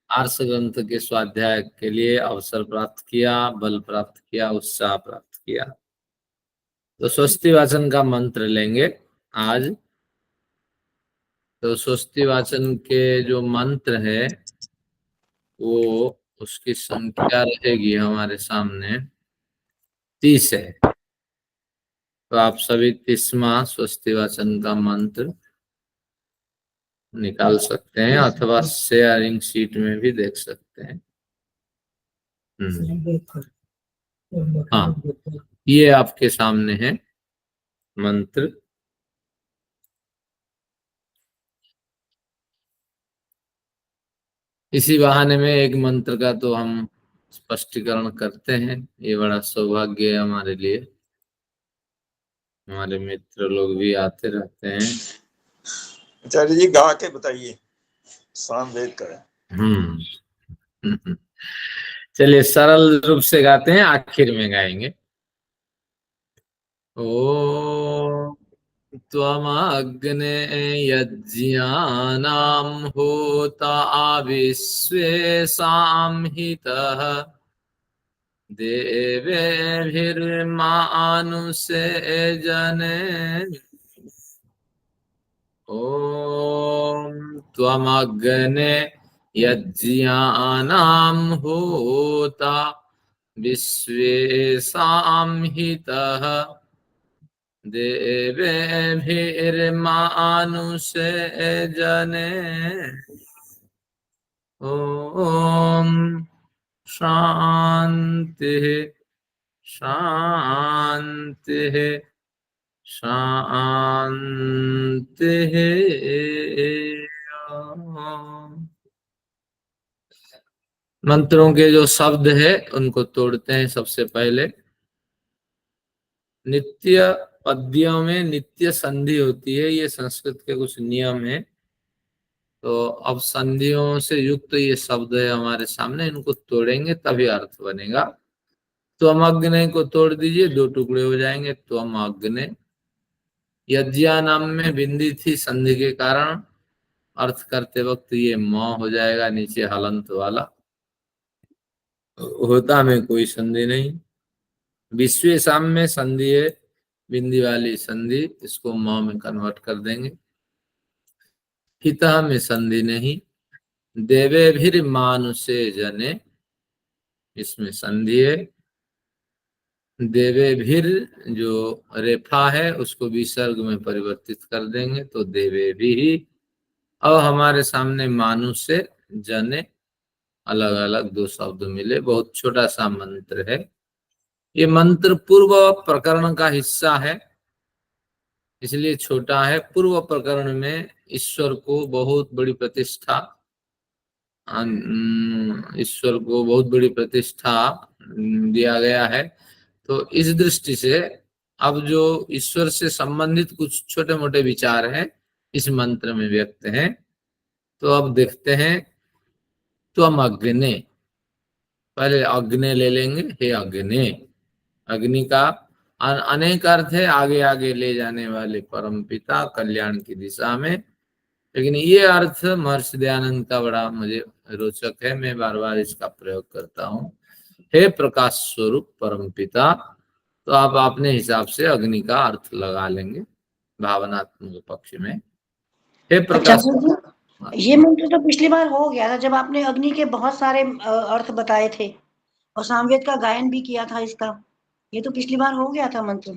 आर्ष ग्रंथ के स्वाध्याय के लिए अवसर प्राप्त किया, बल प्राप्त किया, उत्साह प्राप्त किया। तो स्वस्ति वाचन का मंत्र लेंगे आज। तो स्वस्ति वाचन के जो मंत्र है वो उसकी संख्या रहेगी हमारे सामने 30 है। तो आप सभी 30वां स्वस्ति वाचन का मंत्र निकाल सकते हैं अथवा शेयरिंग शीट में भी देख सकते हैं। हाँ, ये आपके सामने है मंत्र। इसी बहाने में एक मंत्र का तो हम स्पष्टीकरण करते हैं। ये बड़ा सौभाग्य है हमारे लिए। हमारे मित्र लोग भी आते रहते हैं। आचार्य जी गा के बताइए, सामवेद करें। चलिए सरल रूप से गाते हैं, आखिर में गाएंगे। ओ त्वमग्ने यज्ञानां होता विश्वे सांहितः देवेभिर्मानुषे जने। ॐ त्वमग्ने यज्ञानां होता विश्वे सांहितः देवेभिर्मानुषे जने। ॐ शान्तिः शान्तिः शान्तिः। मंत्रों के जो शब्द है उनको तोड़ते हैं सबसे पहले। नित्य पद्यों में नित्य संधि होती है, ये संस्कृत के कुछ नियम है। तो अब संधियों से युक्त ये शब्द है हमारे सामने, इनको तोड़ेंगे तभी अर्थ बनेगा। त्वमग्ने को तोड़ दीजिए, 2 टुकड़े हो जाएंगे। त्वमग्ने, यज्ञा नाम में बिंदी थी संधि के कारण, अर्थ करते वक्त ये म हो जाएगा नीचे हलंत वाला। होता में कोई संधि नहीं। विश्व साम में संधि है, बिंदी वाली संधि, इसको म में कन्वर्ट कर देंगे। हिता में संधि नहीं। देवे भी मानुषे जने, इसमें संधि है। देवे भीर जो रेफा है उसको विसर्ग में परिवर्तित कर देंगे तो देवे भी। अब हमारे सामने मानुषे जने, अलग अलग 2 शब्द मिले। बहुत छोटा सा मंत्र है। ये मंत्र पूर्व प्रकरण का हिस्सा है, इसलिए छोटा है। पूर्व प्रकरण में ईश्वर को बहुत बड़ी प्रतिष्ठा, ईश्वर को बहुत बड़ी प्रतिष्ठा दिया गया है। तो इस दृष्टि से अब जो ईश्वर से संबंधित कुछ छोटे मोटे विचार हैं इस मंत्र में व्यक्त हैं। तो अब देखते हैं। त्वम अग्ने, पहले अग्ने ले लेंगे। हे अग्ने, अग्नि का अनेक अर्थ है, आगे आगे ले जाने वाले परम पिता, कल्याण की दिशा में। लेकिन ये अर्थ महर्षि दयानंद का बड़ा मुझे रोचक है, मैं बार बार इसका प्रयोग करता हूँ। हे प्रकाश स्वरूप परम पिता। तो आप अपने हिसाब से अग्नि का अर्थ लगा लेंगे भावनात्मक पक्ष में। हे प्रकाश। ये मंत्र तो पिछली बार हो गया था जब आपने अग्नि के बहुत सारे अर्थ बताए थे और सामवेद का गायन भी किया था इसका। ये तो पिछली बार हो गया था मंत्र।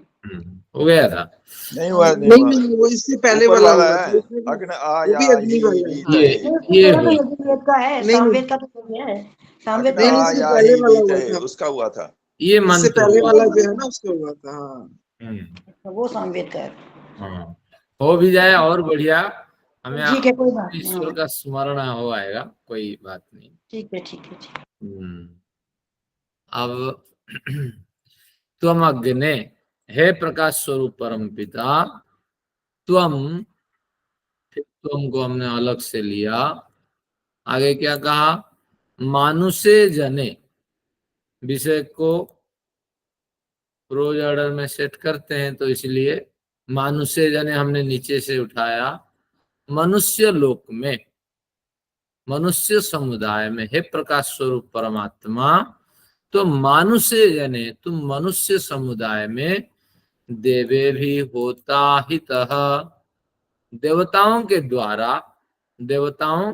हो गया था। नहीं हुआ, नहीं, वो इससे पहले वाला वाला है। अग्नि आया अग्नि वाला है। ये यजुर्वेद का है, सामवेद का तो हो गया है। सामवेद का इससे पहले वाला हुआ था, उसका हुआ था। ये इससे मंत्र पहले वाला जो है ना उसका हुआ था। हाँ, वो सामवेद का है। हाँ, हो भी जाए और बढ़िया। हमें ठीक है, कोई बात नहीं। ईश्वर का स्मरण हो आएगा, कोई बात नहीं। ठीक है, ठीक है, ठीक। अब त्वम अग्ने, हे प्रकाश स्वरूप परम पिता। त्वम, त्वम को हमने अलग से लिया। आगे क्या कहा? मानुषे जने, विषय को प्रोज ऑर्डर में सेट करते हैं तो इसलिए मानुष्य जने हमने नीचे से उठाया। मनुष्य लोक में, मनुष्य समुदाय में, हे प्रकाश स्वरूप परमात्मा, तो मानुष्य जने, तुम मनुष्य समुदाय में देवे भी होता हितः, देवताओं के द्वारा, देवताओं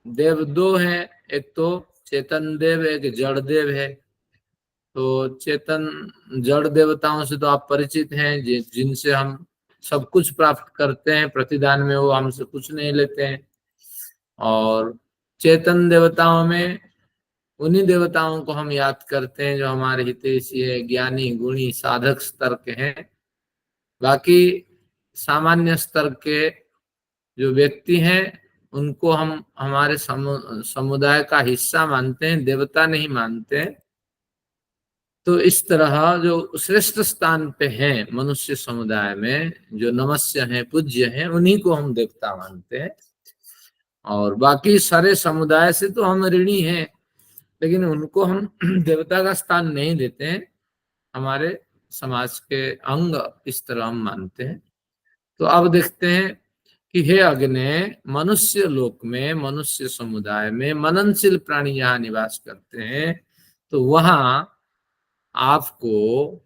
देव दो हैं, एक तो चेतन देव, एक जड़ देव है। तो चेतन जड़ देवताओं से तो आप परिचित हैं, जिनसे हम सब कुछ प्राप्त करते हैं, प्रतिदान में वो हमसे कुछ नहीं लेते हैं। और चेतन देवताओं में उन्हीं देवताओं को हम याद करते हैं जो हमारे हितैषी है, ज्ञानी, गुणी, साधक स्तर के हैं। बाकी सामान्य स्तर के जो व्यक्ति हैं उनको हम हमारे समुदाय का हिस्सा मानते हैं, देवता नहीं मानते हैं। तो इस तरह जो श्रेष्ठ स्थान पे हैं मनुष्य समुदाय में, जो नमस्य हैं, पूज्य हैं, उन्हीं को हम देवता मानते हैं। और बाकी सारे समुदाय से तो हम ऋणी हैं, लेकिन उनको हम देवता का स्थान नहीं देते हैं, हमारे समाज के अंग इस तरह हम मानते हैं। तो अब देखते हैं कि हे अग्ने, मनुष्य लोक में, मनुष्य समुदाय में मननशील प्राणी यहाँ निवास करते हैं, तो वहां आपको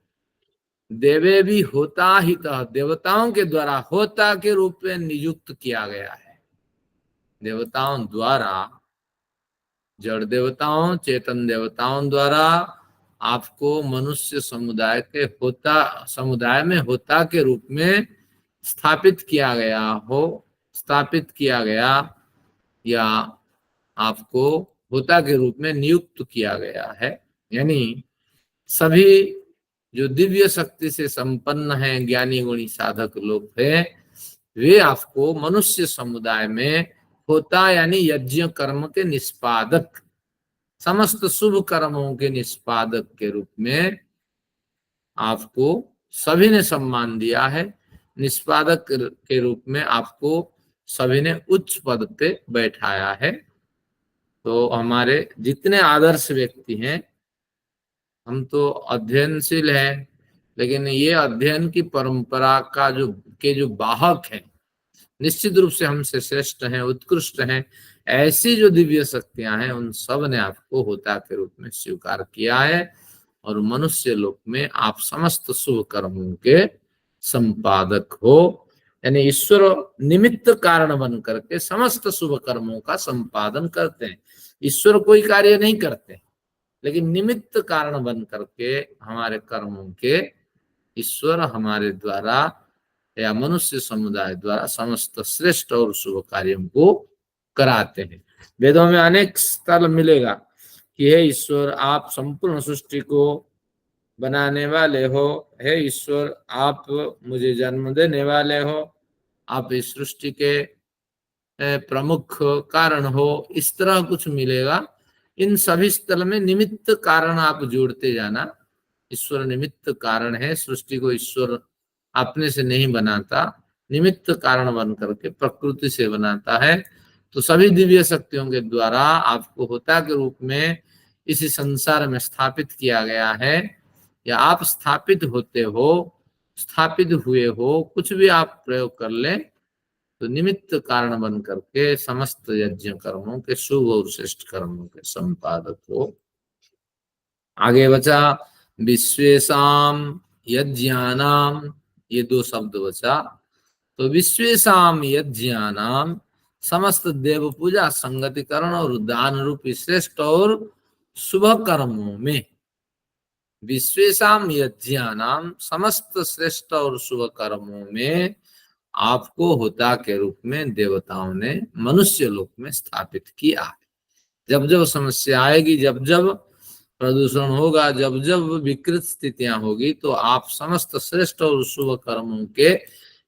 देवे भी होता ही, देवताओं के द्वारा होता के रूप में नियुक्त किया गया है। देवताओं द्वारा, जड़ देवताओं, चेतन देवताओं द्वारा आपको मनुष्य समुदाय के होता, समुदाय में होता के रूप में स्थापित किया गया हो, स्थापित किया गया, या आपको होता के रूप में नियुक्त किया गया है। यानी सभी जो दिव्य शक्ति से संपन्न हैं, ज्ञानी, गुणी, साधक लोग हैं, वे आपको मनुष्य समुदाय में होता यानी यज्ञ कर्म के निष्पादक, समस्त शुभ कर्मों के निष्पादक के रूप में आपको सभी ने सम्मान दिया है। निष्पादक के रूप में आपको सभी ने उच्च पद पे बैठाया है। तो हमारे जितने आदर्श व्यक्ति हैं, हम तो अध्ययनशील हैं, लेकिन ये अध्ययन की परंपरा का जो वाहक हैं, निश्चित रूप से हमसे श्रेष्ठ हैं, उत्कृष्ट हैं। ऐसी जो दिव्य शक्तियां हैं, उन सब ने आपको होता के रूप में स्वीकार किया है, और मनुष्य लोक में आप समस्त शुभ कर्मों के संपादक हो। यानी ईश्वर निमित्त कारण बन करके समस्त शुभ कर्मों का संपादन करते हैं। ईश्वर कोई कार्य नहीं करते, लेकिन निमित्त कारण बन करके हमारे कर्मों के ईश्वर हमारे द्वारा या मनुष्य समुदाय द्वारा समस्त श्रेष्ठ और शुभ कार्यों को कराते हैं। वेदों में अनेक स्थल मिलेगा कि हे ईश्वर, आप संपूर्ण सृष्टि को बनाने वाले हो, हे ईश्वर, आप मुझे जन्म देने वाले हो, आप इस सृष्टि के प्रमुख कारण हो, इस तरह कुछ मिलेगा। इन सभी स्थल में निमित्त कारण आप जोड़ते जाना। ईश्वर निमित्त कारण है, सृष्टि को ईश्वर अपने से नहीं बनाता, निमित्त कारण बन करके प्रकृति से बनाता है। तो सभी दिव्य शक्तियों के द्वारा आपको होता के रूप में इसी संसार में स्थापित किया गया है, या आप स्थापित होते हो, स्थापित हुए हो, कुछ भी आप प्रयोग कर लें, तो निमित्त कारण बन करके समस्त यज्ञ कर्मों के, शुभ और श्रेष्ठ कर्मों के संपादक हो। आगे बचा विश्वेशाम यज्ञानाम, ये दो शब्द बचा। तो विश्वेशाम यज्ञानाम, समस्त देव पूजा, संगतिकरण और दान रूपी श्रेष्ठ और शुभ कर्मों में, विश्वेशाम यज्ञानाम, समस्त श्रेष्ठ और शुभ कर्मों में आपको होता के रूप में देवताओं ने मनुष्य लोक में स्थापित किया है। जब जब समस्या आएगी, जब जब प्रदूषण होगा, जब जब विकृत स्थितियां होगी, तो आप समस्त श्रेष्ठ और शुभ कर्मों के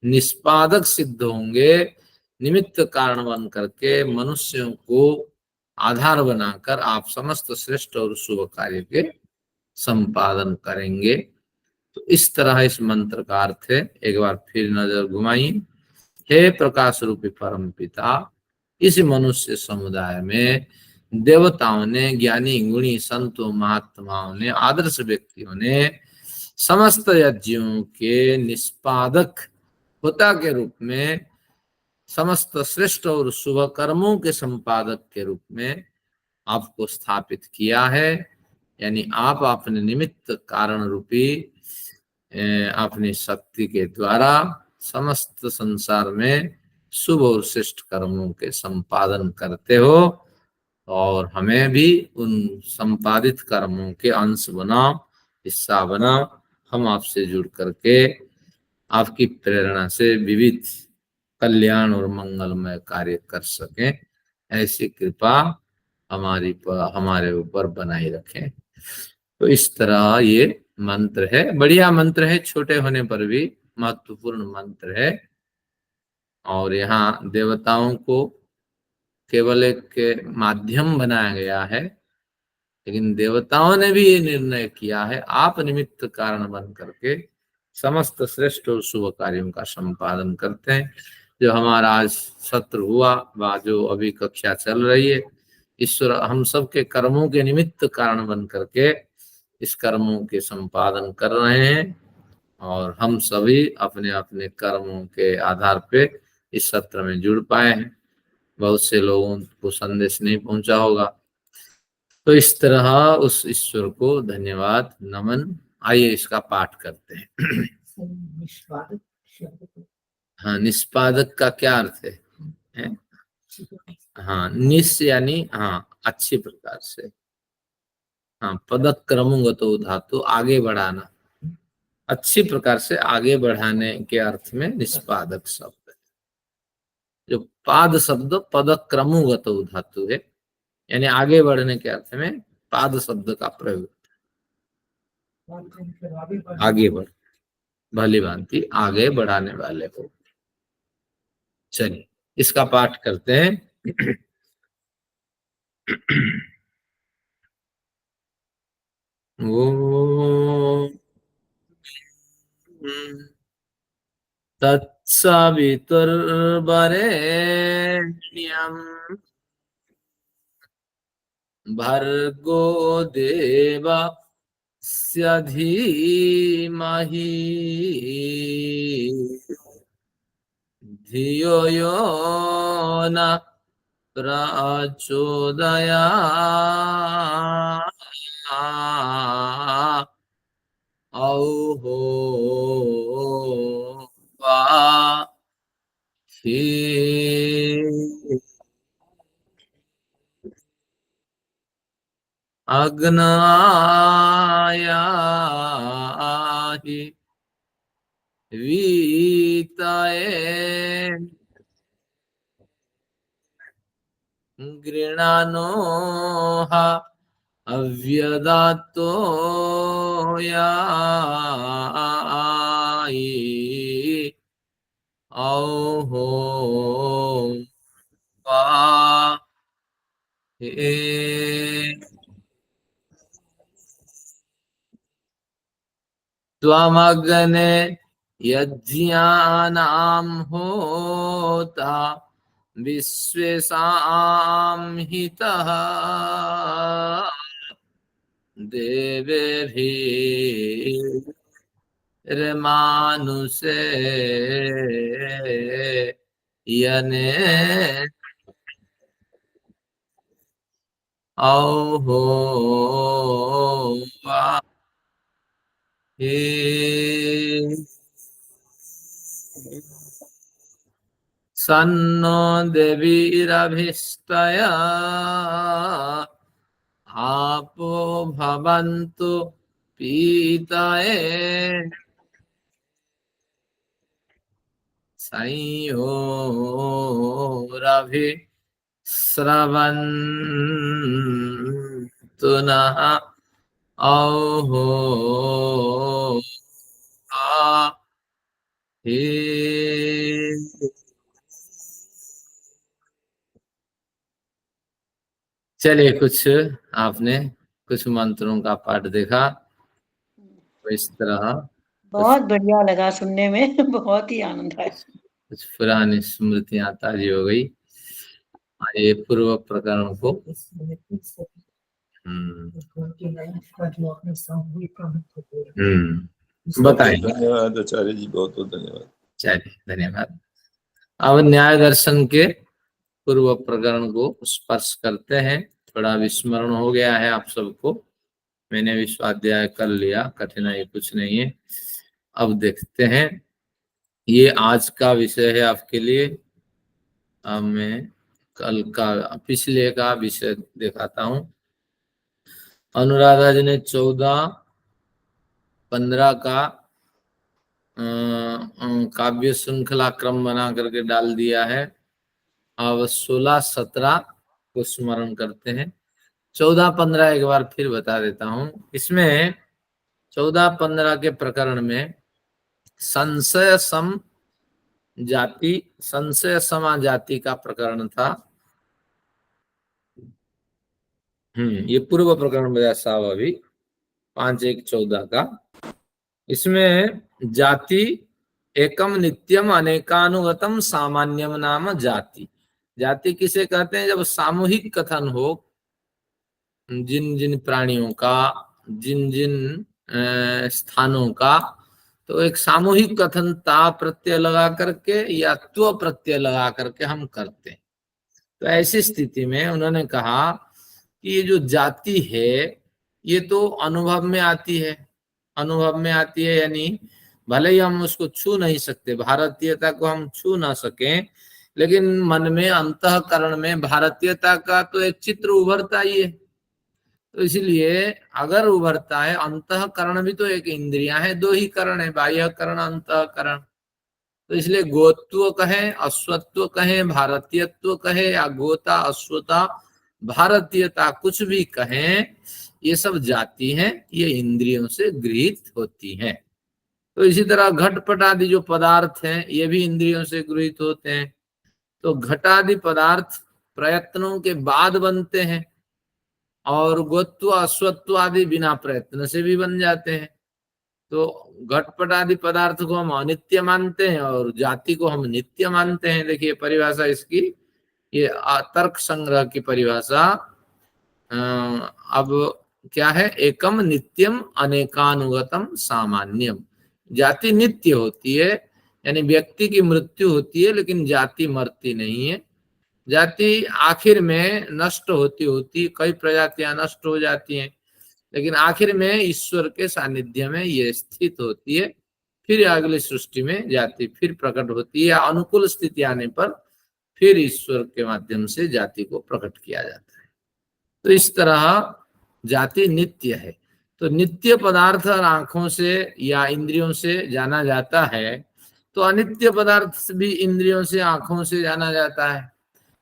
निष्पादक सिद्ध होंगे। निमित्त कारण बन करके मनुष्यों को आधार बनाकर आप समस्त श्रेष्ठ और शुभ कार्य के संपादन करेंगे। तो इस तरह इस मंत्र का अर्थ है। एक बार फिर नजर घुमाइए। हे प्रकाश रूपी परम पिता, इस मनुष्य समुदाय में देवताओं ने, ज्ञानी, गुणी, संतों, महात्माओं ने, आदर्श व्यक्तियों ने समस्त यज्ञों के निष्पादक होता के रूप में समस्त श्रेष्ठ और शुभ कर्मों के संपादक के रूप में आपको स्थापित किया है। यानी आप अपने निमित्त कारण रूपी अपनी शक्ति के द्वारा समस्त संसार में शुभ और श्रेष्ठ कर्मों के संपादन करते हो, और हमें भी उन संपादित कर्मों के अंश बनाओ, हिस्सा बनाओ। हम आपसे जुड़ करके आपकी प्रेरणा से विविध कल्याण और मंगलमय कार्य कर सकें, ऐसी कृपा हमारे ऊपर बनाई रखें। तो इस तरह ये मंत्र है, बढ़िया मंत्र है, छोटे होने पर भी महत्वपूर्ण मंत्र है। और यहाँ देवताओं को केवल एक माध्यम बनाया गया है, लेकिन देवताओं ने भी ये निर्णय किया है आप निमित्त कारण बन करके समस्त श्रेष्ठ और शुभ कार्यों का संपादन करते हैं। जो हमारा आज सत्र हुआ व जो अभी कक्षा चल रही है, ईश्वर हम सब के कर्मों के निमित्त कारण बन करके इस कर्मों के संपादन कर रहे हैं, और हम सभी अपने अपने कर्मों के आधार पे इस सत्र में जुड़ पाए हैं। बहुत से लोगों को संदेश नहीं पहुंचा होगा, तो इस तरह उस ईश्वर को धन्यवाद नमन। आइए इसका पाठ करते हैं। हाँ, निष्पादक का क्या अर्थ है? हाँ, निस यानी हाँ अच्छी प्रकार से, हाँ पदक क्रमगतो धातु आगे बढ़ाना, अच्छी प्रकार से आगे बढ़ाने के अर्थ में निष्पादक शब्द है। जो पाद शब्द पदक क्रमगतो धातु है, यानी आगे बढ़ने के अर्थ में पाद शब्द का प्रयोग, आगे बढ़, भली भांति आगे बढ़ाने वाले हो। चलिए इसका पाठ करते हैं। ओम तत्सवितुर्वरेण्यं भर्गो देवस्य धीमहि धियो यो न प्रचोदयात्। औहो वाहि अग्नायाहि वीतये गृणानोः अव्यदातो यायि। औहो वाहि त्वमग्ने यज्ञानां होता विश्वेषां हितः देवेभिर्मानुषे यने। औहो वाहि सन्नो देवीरभिष्टया आपो भवन्तु पीतये संयोरभिस्रवन्तु नः। औहो वाहि चलिए आपने कुछ मंत्रों का पाठ देखा, तो इस तरह बहुत बढ़िया लगा सुनने में, बहुत ही आनंद आया। कुछ पुरानी स्मृतियां ताजी हो गई। ये पूर्व प्रकरण को बताइए। धन्यवाद आचार्य जी, बहुत बहुत धन्यवाद। चलिए धन्यवाद। अब न्याय दर्शन के पूर्व प्रकरण को स्पर्श करते हैं। थोड़ा विस्मरण हो गया है आप सबको, मैंने भी स्वाध्याय कर लिया, कठिनाई कुछ नहीं है। अब देखते हैं, ये आज का विषय है आपके लिए। अब मैं कल का पिछले का विषय दिखाता हूँ। अनुराधा जी ने 14-15 का काव्य श्रृंखला क्रम बना करके डाल दिया है। अब 16-17 को स्मरण करते हैं। 14-15 एक बार फिर बता देता हूँ। इसमें 14-15 के प्रकरण में संशय सम जाति, संशय समा जाति का प्रकरण था। ये पूर्व प्रकरण बताया साहब अभी 5-1-14 का। इसमें जाति एकम नित्यम अनेकानुगतम सामान्यम नाम जाति। जाति किसे कहते हैं? जब सामूहिक कथन हो जिन जिन प्राणियों का, जिन जिन स्थानों का, तो एक सामूहिक कथन ता प्रत्यय लगा करके या त्व प्रत्यय लगा करके हम करते हैं। तो ऐसी स्थिति में उन्होंने कहा कि ये जो जाति है ये तो अनुभव में आती है, अनुभव में आती है, यानी भले ही हम उसको छू नहीं सकते, भारतीयता को हम छू ना सकें, लेकिन मन में अंतःकरण में भारतीयता का तो एक चित्र उभरता ही है। तो इसलिए अगर उभरता है, अंतःकरण भी तो एक इंद्रियां है, 2 ही करण है, बाह्यकरण अंतःकरण। तो इसलिए गोत्व कहें, अश्वत्व कहें, भारतीयत्व कहें, या गोता अश्वता भारतीयता कुछ भी कहें, ये सब जाति हैं, ये इंद्रियों से गृहीत होती हैं। तो इसी तरह घटपट आदि जो पदार्थ हैं ये भी इंद्रियों से गृहीत होते हैं। तो घटादि पदार्थ प्रयत्नों के बाद बनते हैं और गोत्व अश्वत्व आदि बिना प्रयत्न से भी बन जाते हैं। तो घटपट आदि पदार्थ को हम अनित्य मानते हैं और जाति को हम नित्य मानते हैं। देखिए परिभाषा इसकी, ये तर्क संग्रह की परिभाषा। अब क्या है? एकम नित्यम अनेकानुगतम सामान्यम। जाति नित्य होती है, यानी व्यक्ति की मृत्यु होती है लेकिन जाति मरती नहीं है। जाति आखिर में नष्ट होती होती, कई प्रजातियां नष्ट हो जाती हैं, लेकिन आखिर में ईश्वर के सानिध्य में ये स्थित होती है। फिर अगली सृष्टि में जाति फिर प्रकट होती है, या अनुकूल स्थिति आने पर फिर ईश्वर के माध्यम से जाति को प्रकट किया जाता है। तो इस तरह जाति नित्य है। तो नित्य पदार्थ आंखों से या इंद्रियों से जाना जाता है, तो अनित्य पदार्थ भी इंद्रियों से आंखों से जाना जाता है।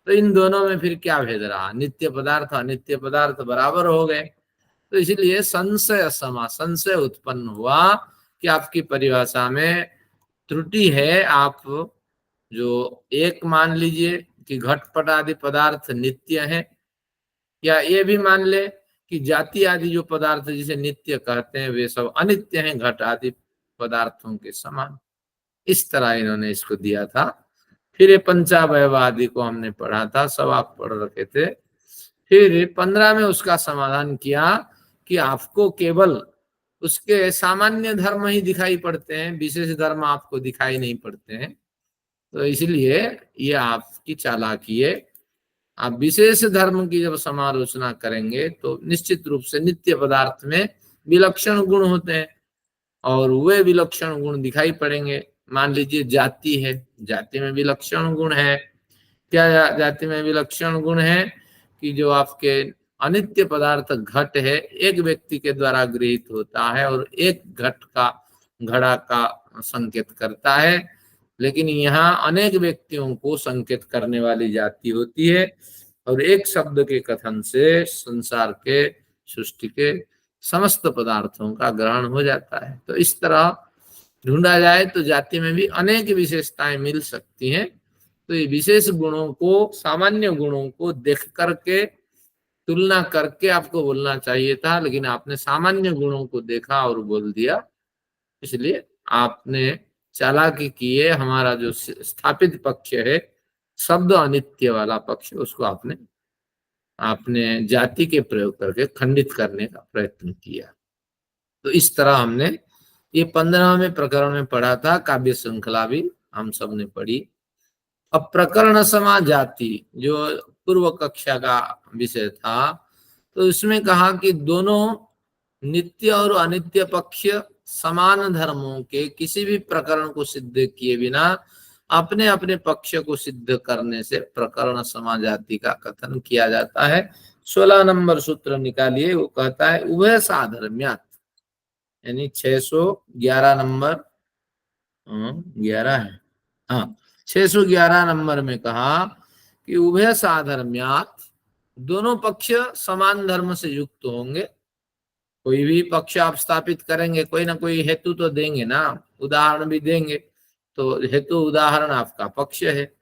तो इन दोनों में फिर क्या भेद रहा? नित्य पदार्थ अनित्य पदार्थ बराबर हो गए। तो इसलिए संशय समा, संशय उत्पन्न हुआ कि आपकी परिभाषा में त्रुटि है। आप जो एक मान लीजिए कि घटपट आदि पदार्थ नित्य है, या ये भी मान ले कि जाति आदि जो पदार्थ जिसे नित्य कहते हैं वे सब अनित्य हैं घट आदि पदार्थों के समान। इस तरह इन्होंने इसको दिया था। फिर ये पंचावयव आदि को हमने पढ़ा था, सब आप पढ़ रखे थे। फिर 15 में उसका समाधान किया कि आपको केवल उसके सामान्य धर्म ही दिखाई पड़ते हैं, विशेष धर्म आपको दिखाई नहीं पड़ते हैं। तो इसलिए ये आपकी चालाकी है। आप विशेष धर्म की जब समालोचना करेंगे तो निश्चित रूप से नित्य पदार्थ में विलक्षण गुण होते हैं और वे विलक्षण गुण दिखाई पड़ेंगे। मान लीजिए जाति है, जाति में विलक्षण गुण है। क्या जाति में विलक्षण गुण है? कि जो आपके अनित्य पदार्थ घट है, एक व्यक्ति के द्वारा गृहीत होता है और एक घट का घड़ा का संकेत करता है, लेकिन यहाँ अनेक व्यक्तियों को संकेत करने वाली जाति होती है और एक शब्द के कथन से संसार के, सृष्टि के समस्त पदार्थों का ग्रहण हो जाता है। तो इस तरह ढूंढा जाए तो जाति में भी अनेक विशेषताएं मिल सकती हैं। तो ये विशेष गुणों को, सामान्य गुणों को देख करके, तुलना करके आपको बोलना चाहिए था, लेकिन आपने सामान्य गुणों को देखा और बोल दिया। इसलिए आपने चालाकी की है। हमारा जो स्थापित पक्ष है शब्द अनित्य वाला पक्ष, उसको आपने जाति के प्रयोग करके खंडित करने का प्रयत्न किया। तो इस तरह हमने ये 15वें प्रकरण में पढ़ा था। काव्य श्रृंखला भी हम सब ने पढ़ी अब प्रकरण समा जाति जो पूर्व कक्षा का विषय था, तो इसमें कहा कि दोनों नित्य और अनित्य पक्ष समान धर्मों के किसी भी प्रकरण को सिद्ध किए बिना अपने अपने पक्ष को सिद्ध करने से प्रकरण समा जाति का कथन किया जाता है। 16 नंबर सूत्र निकालिए, वो कहता है उभय साधर्म्यात्, यानी 611 नंबर 11 है, हाँ 611 नंबर में कहा कि उभय साधर्म्यात्, दोनों पक्ष समान धर्म से युक्त होंगे। कोई भी पक्ष आप स्थापित करेंगे, कोई ना कोई हेतु तो देंगे ना, उदाहरण भी देंगे, तो हेतु उदाहरण आपका पक्ष है।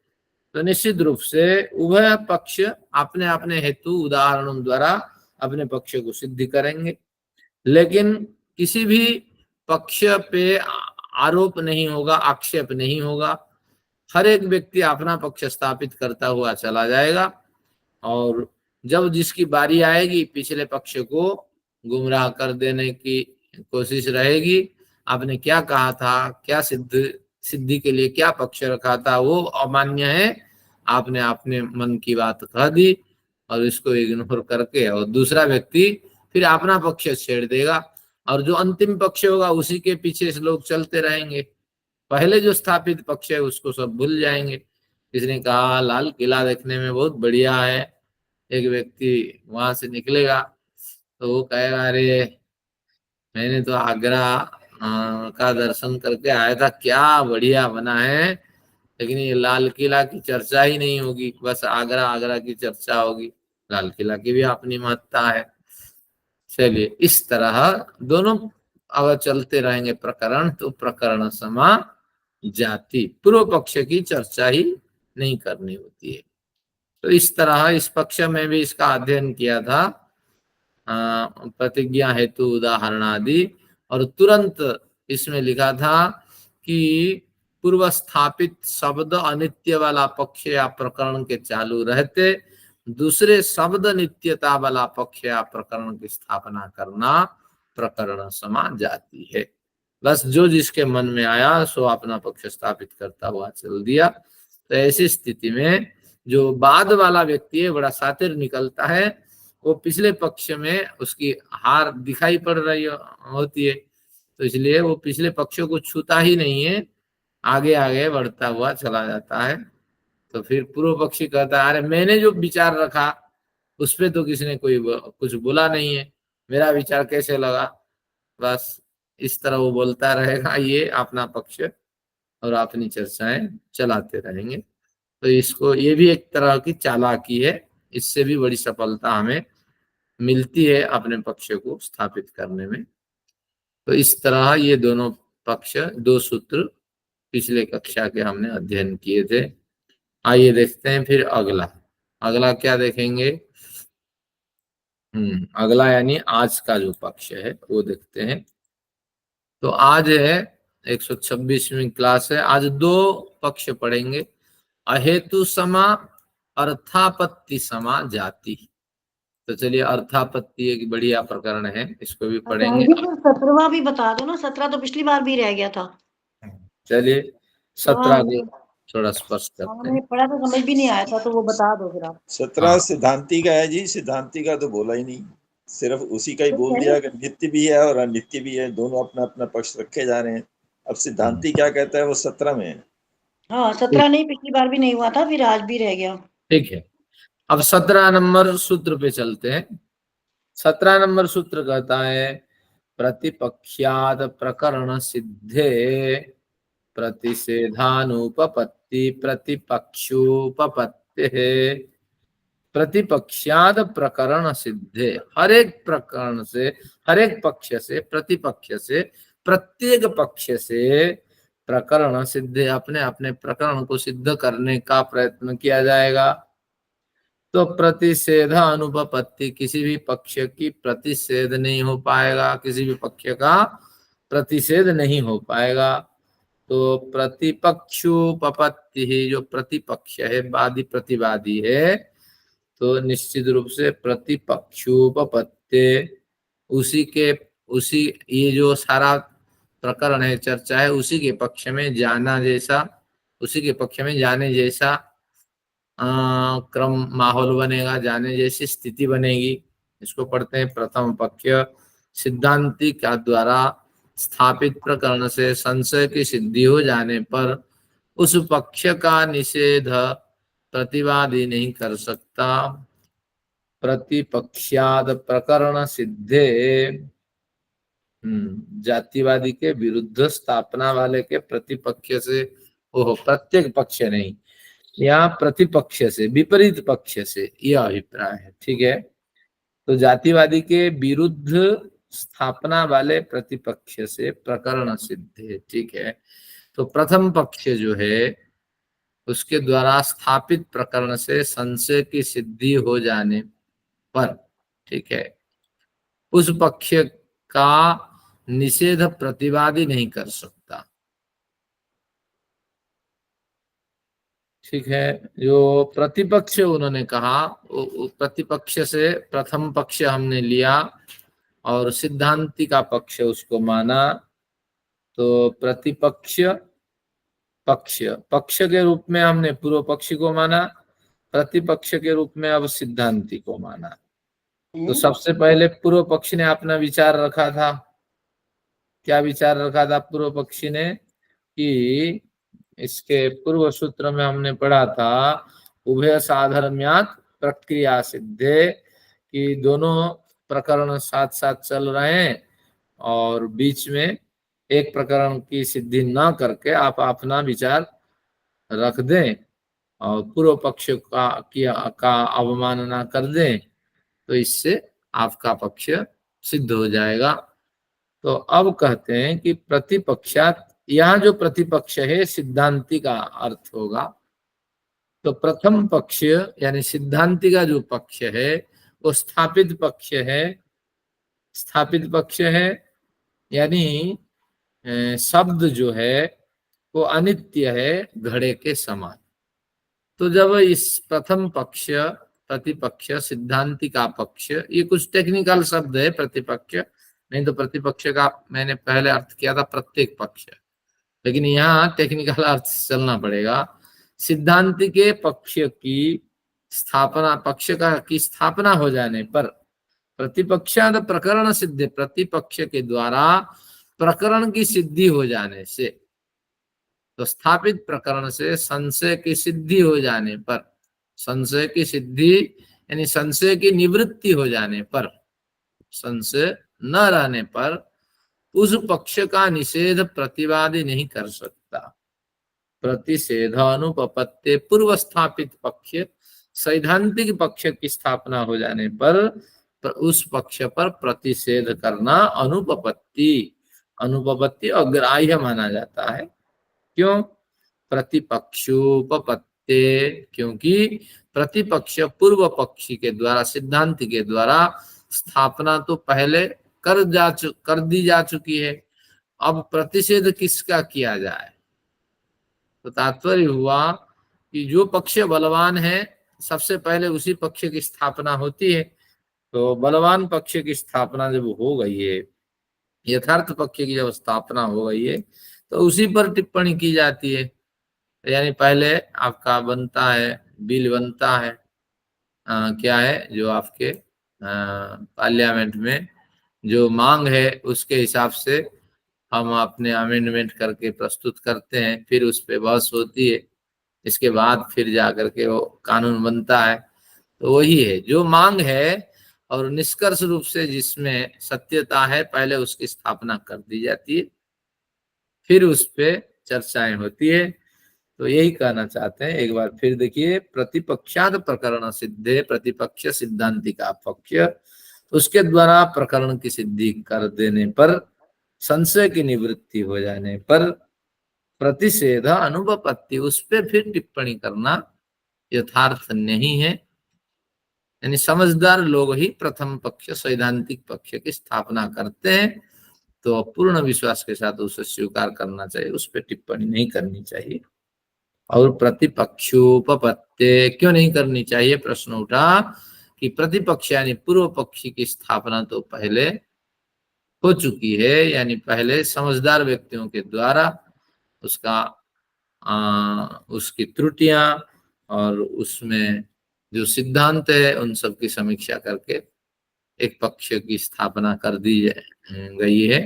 तो निश्चित रूप से उभय पक्ष अपने अपने हेतु उदाहरणों द्वारा अपने पक्ष को सिद्ध करेंगे, लेकिन किसी भी पक्ष पे आरोप नहीं होगा, आक्षेप नहीं होगा। हर एक व्यक्ति अपना पक्ष स्थापित करता हुआ चला जाएगा, और जब जिसकी बारी आएगी पिछले पक्ष को गुमराह कर देने की कोशिश रहेगी। आपने क्या कहा था, क्या सिद्धि के लिए क्या पक्ष रखा था, वो अमान्य है, आपने अपने मन की बात कह दी और इसको इग्नोर करके, और दूसरा व्यक्ति फिर अपना पक्ष छेड़ देगा, और जो अंतिम पक्ष होगा उसी के पीछे लोग चलते रहेंगे। पहले जो स्थापित पक्ष है उसको सब भूल जाएंगे। किसने कहा लाल किला देखने में बहुत बढ़िया है, एक व्यक्ति वहां से निकलेगा तो वो कहेगा अरे मैंने तो आगरा का दर्शन करके आया था, क्या बढ़िया बना है, लेकिन ये लाल किला की चर्चा ही नहीं होगी, बस आगरा आगरा की चर्चा होगी। लाल किला की भी अपनी महत्ता है। चलिए, इस तरह दोनों अगर चलते रहेंगे प्रकरण, तो प्रकरण समा जाति, पूर्व पक्ष की चर्चा ही नहीं करनी होती है। तो इस तरह इस पक्ष में भी इसका अध्ययन किया था, प्रतिज्ञा हेतु उदाहरण आदि, और तुरंत इसमें लिखा था कि पूर्व स्थापित शब्द अनित्य वाला पक्ष या प्रकरण के चालू रहते दूसरे शब्द नित्यता वाला पक्ष या प्रकरण की स्थापना करना प्रकरण समा जाती है। बस जो जिसके मन में आया सो अपना पक्ष स्थापित करता हुआ चल दिया। तो ऐसी स्थिति में जो बाद वाला व्यक्ति है बड़ा शातिर निकलता है, वो पिछले पक्ष में उसकी हार दिखाई पड़ रही होती है, तो इसलिए वो पिछले पक्ष को छूता ही नहीं है, आगे आगे बढ़ता हुआ चला जाता है। तो फिर पूर्व पक्षी कहता है अरे मैंने जो विचार रखा उस पे तो किसी ने कोई कुछ बोला नहीं है, मेरा विचार कैसे लगा। बस इस तरह वो बोलता रहेगा, ये अपना पक्ष और अपनी चर्चाएं चलाते रहेंगे। तो इसको, ये भी एक तरह की चालाकी है, इससे भी बड़ी सफलता हमें मिलती है अपने पक्ष को स्थापित करने में। तो इस तरह ये दोनों पक्ष, दो सूत्र पिछले कक्षा के हमने अध्ययन किए थे। आइए देखते हैं फिर अगला क्या देखेंगे। अगला यानी आज का जो पक्ष है वो देखते हैं। तो आज है 126वीं क्लास है। आज दो पक्ष पढ़ेंगे, अहेतु समा अर्थापत्ति समा जाति। तो चलिए, अर्थापत्ति एक बढ़िया प्रकरण है, इसको भी पढ़ेंगे। 17वां भी बता दो ना, 17 तो पिछली बार भी रह गया था। चलिए 17 को थोड़ा स्पष्ट करते मैंने पढ़ा तो समझ भी नहीं आया था, तो वो बता दो फिर आप। 17 सिद्धांति का है जी, सिद्धांति का तो बोला ही नहीं, सिर्फ उसी का ही बोल दिया कि नित्य भी है और अनित्य भी है, दोनों अपना अपना पक्ष रखे जा रहे हैं। अब सिद्धांति क्या कहता है वो 17 में है। हाँ 17 नहीं, पिछली बार भी नहीं हुआ था, फिर आज भी रह गया। ठीक है, अब 17 नंबर सूत्र पे चलते हैं। 17 नंबर सूत्र कहता है प्रतिपक्षाद प्रकरण सिद्धे प्रतिषेधानुपपत्ति प्रतिपक्षोपपत्ति। प्रतिपक्षाद प्रकरण सिद्धे, हर एक प्रकरण से, हर एक पक्ष से, प्रतिपक्ष से, प्रत्येक पक्ष से प्रकरण सिद्धे, अपने अपने प्रकरण को सिद्ध करने का प्रयत्न किया जाएगा। तो प्रतिषेध अनुपपत्ति, किसी भी पक्ष की प्रतिषेध नहीं हो पाएगा, किसी भी पक्ष का प्रतिषेध नहीं हो पाएगा। तो प्रतिपक्षोपपत्ति ही, जो प्रतिपक्ष है, वादी प्रतिवादी है, तो निश्चित रूप से प्रतिपक्षोपपत्ति, उसी ये जो सारा प्रकरण है, चर्चा है, उसी के पक्ष में जाना जैसा उसी के पक्ष में जाने जैसा क्रम माहौल बनेगा, जाने जैसी स्थिति बनेगी। इसको पढ़ते हैं प्रथम पक्ष। सिद्धांति का द्वारा स्थापित प्रकरण से संशय की सिद्धि हो जाने पर उस पक्ष का निषेध प्रतिवादी नहीं कर सकता। प्रतिपक्षाद प्रकरण सिद्धे, जातिवादी के विरुद्ध स्थापना वाले के प्रतिपक्ष से, ओहो प्रत्येक पक्ष नहीं, यहाँ प्रतिपक्ष से, विपरीत पक्ष से, यह अभिप्राय है। ठीक है, तो जातिवादी के विरुद्ध स्थापना वाले प्रतिपक्ष से प्रकरण सिद्ध है। ठीक है, तो प्रथम पक्ष जो है उसके द्वारा स्थापित प्रकरण से संशय की सिद्धि हो जाने पर, ठीक है, उस पक्ष का निषेध प्रतिवादी नहीं कर सकता। ठीक है, जो प्रतिपक्ष उन्होंने कहा, प्रतिपक्ष से प्रथम पक्ष हमने लिया और सिद्धांति का पक्ष उसको माना, तो प्रतिपक्ष पक्ष के रूप में हमने पूर्व पक्षी को माना, प्रतिपक्ष के रूप में अब सिद्धांति को माना। तो सबसे पहले पूर्व पक्षी ने अपना विचार रखा था। क्या विचार रखा था पूर्व पक्षी ने? कि इसके पूर्व सूत्र में हमने पढ़ा था उभय साधर्म्यात् प्रक्रिया सिद्धे, कि दोनों प्रकरण साथ साथ चल रहे हैं और बीच में एक प्रकरण की सिद्धि ना करके आप अपना विचार रख दें और पूर्व पक्ष का अवमानना कर दें, तो इससे आपका पक्ष सिद्ध हो जाएगा। तो अब कहते हैं कि प्रतिपक्षात, यहाँ जो प्रतिपक्ष है सिद्धांति का अर्थ होगा। तो प्रथम पक्ष यानी सिद्धांति का जो पक्ष है वो स्थापित पक्ष है। स्थापित पक्ष है यानी शब्द जो है वो अनित्य है, घड़े के समान। तो जब इस प्रथम पक्ष, प्रतिपक्ष, सिद्धांति का पक्ष, ये कुछ टेक्निकल शब्द है प्रतिपक्ष, नहीं तो प्रतिपक्ष का मैंने पहले अर्थ किया था प्रत्येक पक्ष, लेकिन यहाँ टेक्निकल अर्थ चलना पड़ेगा। सिद्धांति के पक्ष की स्थापना, पक्ष का की स्थापना हो जाने पर प्रतिपक्षाद प्रकरण सिद्ध, प्रतिपक्ष के द्वारा प्रकरण की सिद्धि हो जाने से, तो स्थापित प्रकरण से संशय की सिद्धि हो जाने पर, संशय की सिद्धि यानी संशय की निवृत्ति हो जाने पर, संशय न रहने पर उस पक्ष का निषेध प्रतिवादी नहीं कर सकता। प्रतिषेध अनुपपत्ति पूर्व स्थापित पक्ष, सैद्धांतिक पक्ष की स्थापना हो जाने पर उस पक्ष पर प्रतिषेध करना अनुपपत्ति, अनुपपत्ति अग्राह्य माना जाता है। क्यों? प्रतिपक्षोपपत्ते, क्योंकि प्रतिपक्ष पूर्व पक्षी के द्वारा, सिद्धांति के द्वारा स्थापना तो पहले कर दी जा चुकी है, अब प्रतिषेध किसका किया जाए? तो तात्पर्य हुआ कि जो पक्ष बलवान है सबसे पहले उसी पक्ष की स्थापना होती है। तो बलवान पक्ष की स्थापना जब हो गई है, यथार्थ पक्ष की जब स्थापना हो गई है, तो उसी पर टिप्पणी की जाती है। यानी पहले आपका बनता है, बिल बनता है, क्या है जो आपके पार्लियामेंट में जो मांग है उसके हिसाब से हम अपने अमेंडमेंट करके प्रस्तुत करते हैं, फिर उस पे बहस होती है, इसके बाद फिर जा करके वो कानून बनता है। तो वही है जो मांग है और निष्कर्ष रूप से जिसमें सत्यता है, पहले उसकी स्थापना कर दी जाती है, फिर उस पे चर्चाएं होती है। तो यही कहना चाहते हैं, एक बार फिर देखिए, प्रतिपक्षाद प्रकरण सिद्धे, प्रतिपक्ष सिद्धांति का पक्ष, उसके द्वारा प्रकरण की सिद्धि कर देने पर, संशय की निवृत्ति हो जाने पर प्रतिषेध अनुपपत्ति, उस पर फिर टिप्पणी करना यथार्थ नहीं है। यानी समझदार लोग ही प्रथम पक्ष, सैद्धांतिक पक्ष की स्थापना करते हैं, तो पूर्ण विश्वास के साथ उसे स्वीकार करना चाहिए, उस पर टिप्पणी नहीं करनी चाहिए। और प्रतिपक्षोपपत्ति क्यों नहीं करनी चाहिए? प्रश्न उठा कि प्रतिपक्ष यानी पूर्व पक्षी की स्थापना तो पहले हो चुकी है, यानी पहले समझदार व्यक्तियों के द्वारा उसका उसकी त्रुटियां और उसमें जो सिद्धांत है उन सब की समीक्षा करके एक पक्ष की स्थापना कर दी गई है।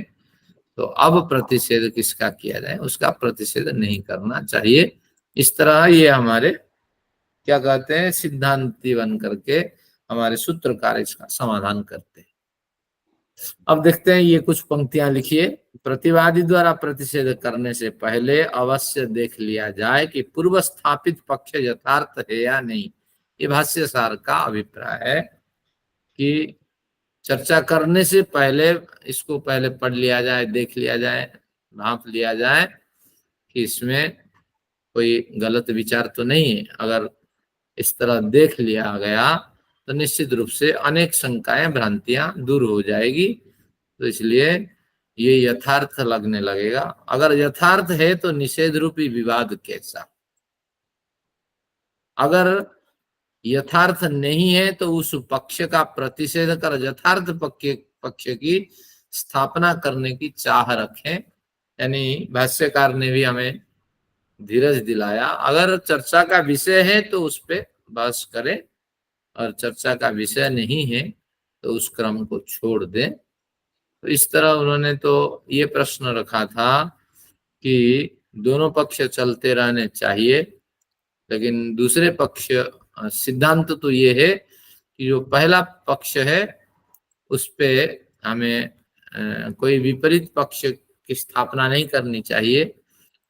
तो अब प्रतिषेध किसका किया जाए, उसका प्रतिषेध नहीं करना चाहिए। इस तरह ये हमारे क्या कहते हैं, सिद्धांती बन करके हमारे सूत्रकार इसका समाधान करते हैं। अब देखते हैं ये कुछ पंक्तियां लिखिए। प्रतिवादी द्वारा प्रतिषेध करने से पहले अवश्य देख लिया जाए कि पूर्व स्थापित पक्ष यथार्थ है या नहीं। ये भाष्यकार का अभिप्राय है कि चर्चा करने से पहले इसको पहले पढ़ लिया जाए, देख लिया जाए, भांप लिया जाए कि इसमें कोई गलत विचार तो नहीं है। अगर इस तरह देख लिया गया तो निश्चित रूप से अनेक शंकाएं, भ्रांतियां दूर हो जाएगी। तो इसलिए ये यथार्थ लगने लगेगा। अगर यथार्थ है तो निषेध रूपी विवाद कैसा? अगर यथार्थ नहीं है तो उस पक्ष का प्रतिषेध कर यथार्थ पक्ष की स्थापना करने की चाह रखें। यानी भाष्यकार ने भी हमें धीरज दिलाया। अगर चर्चा का विषय है तो उस पे बहस करें, और चर्चा का विषय नहीं है तो उस क्रम को छोड़ दें। तो इस तरह उन्होंने तो ये प्रश्न रखा था कि दोनों पक्ष चलते रहने चाहिए, लेकिन दूसरे पक्ष सिद्धांत तो ये है कि जो पहला पक्ष है उस पे हमें कोई विपरीत पक्ष की स्थापना नहीं करनी चाहिए,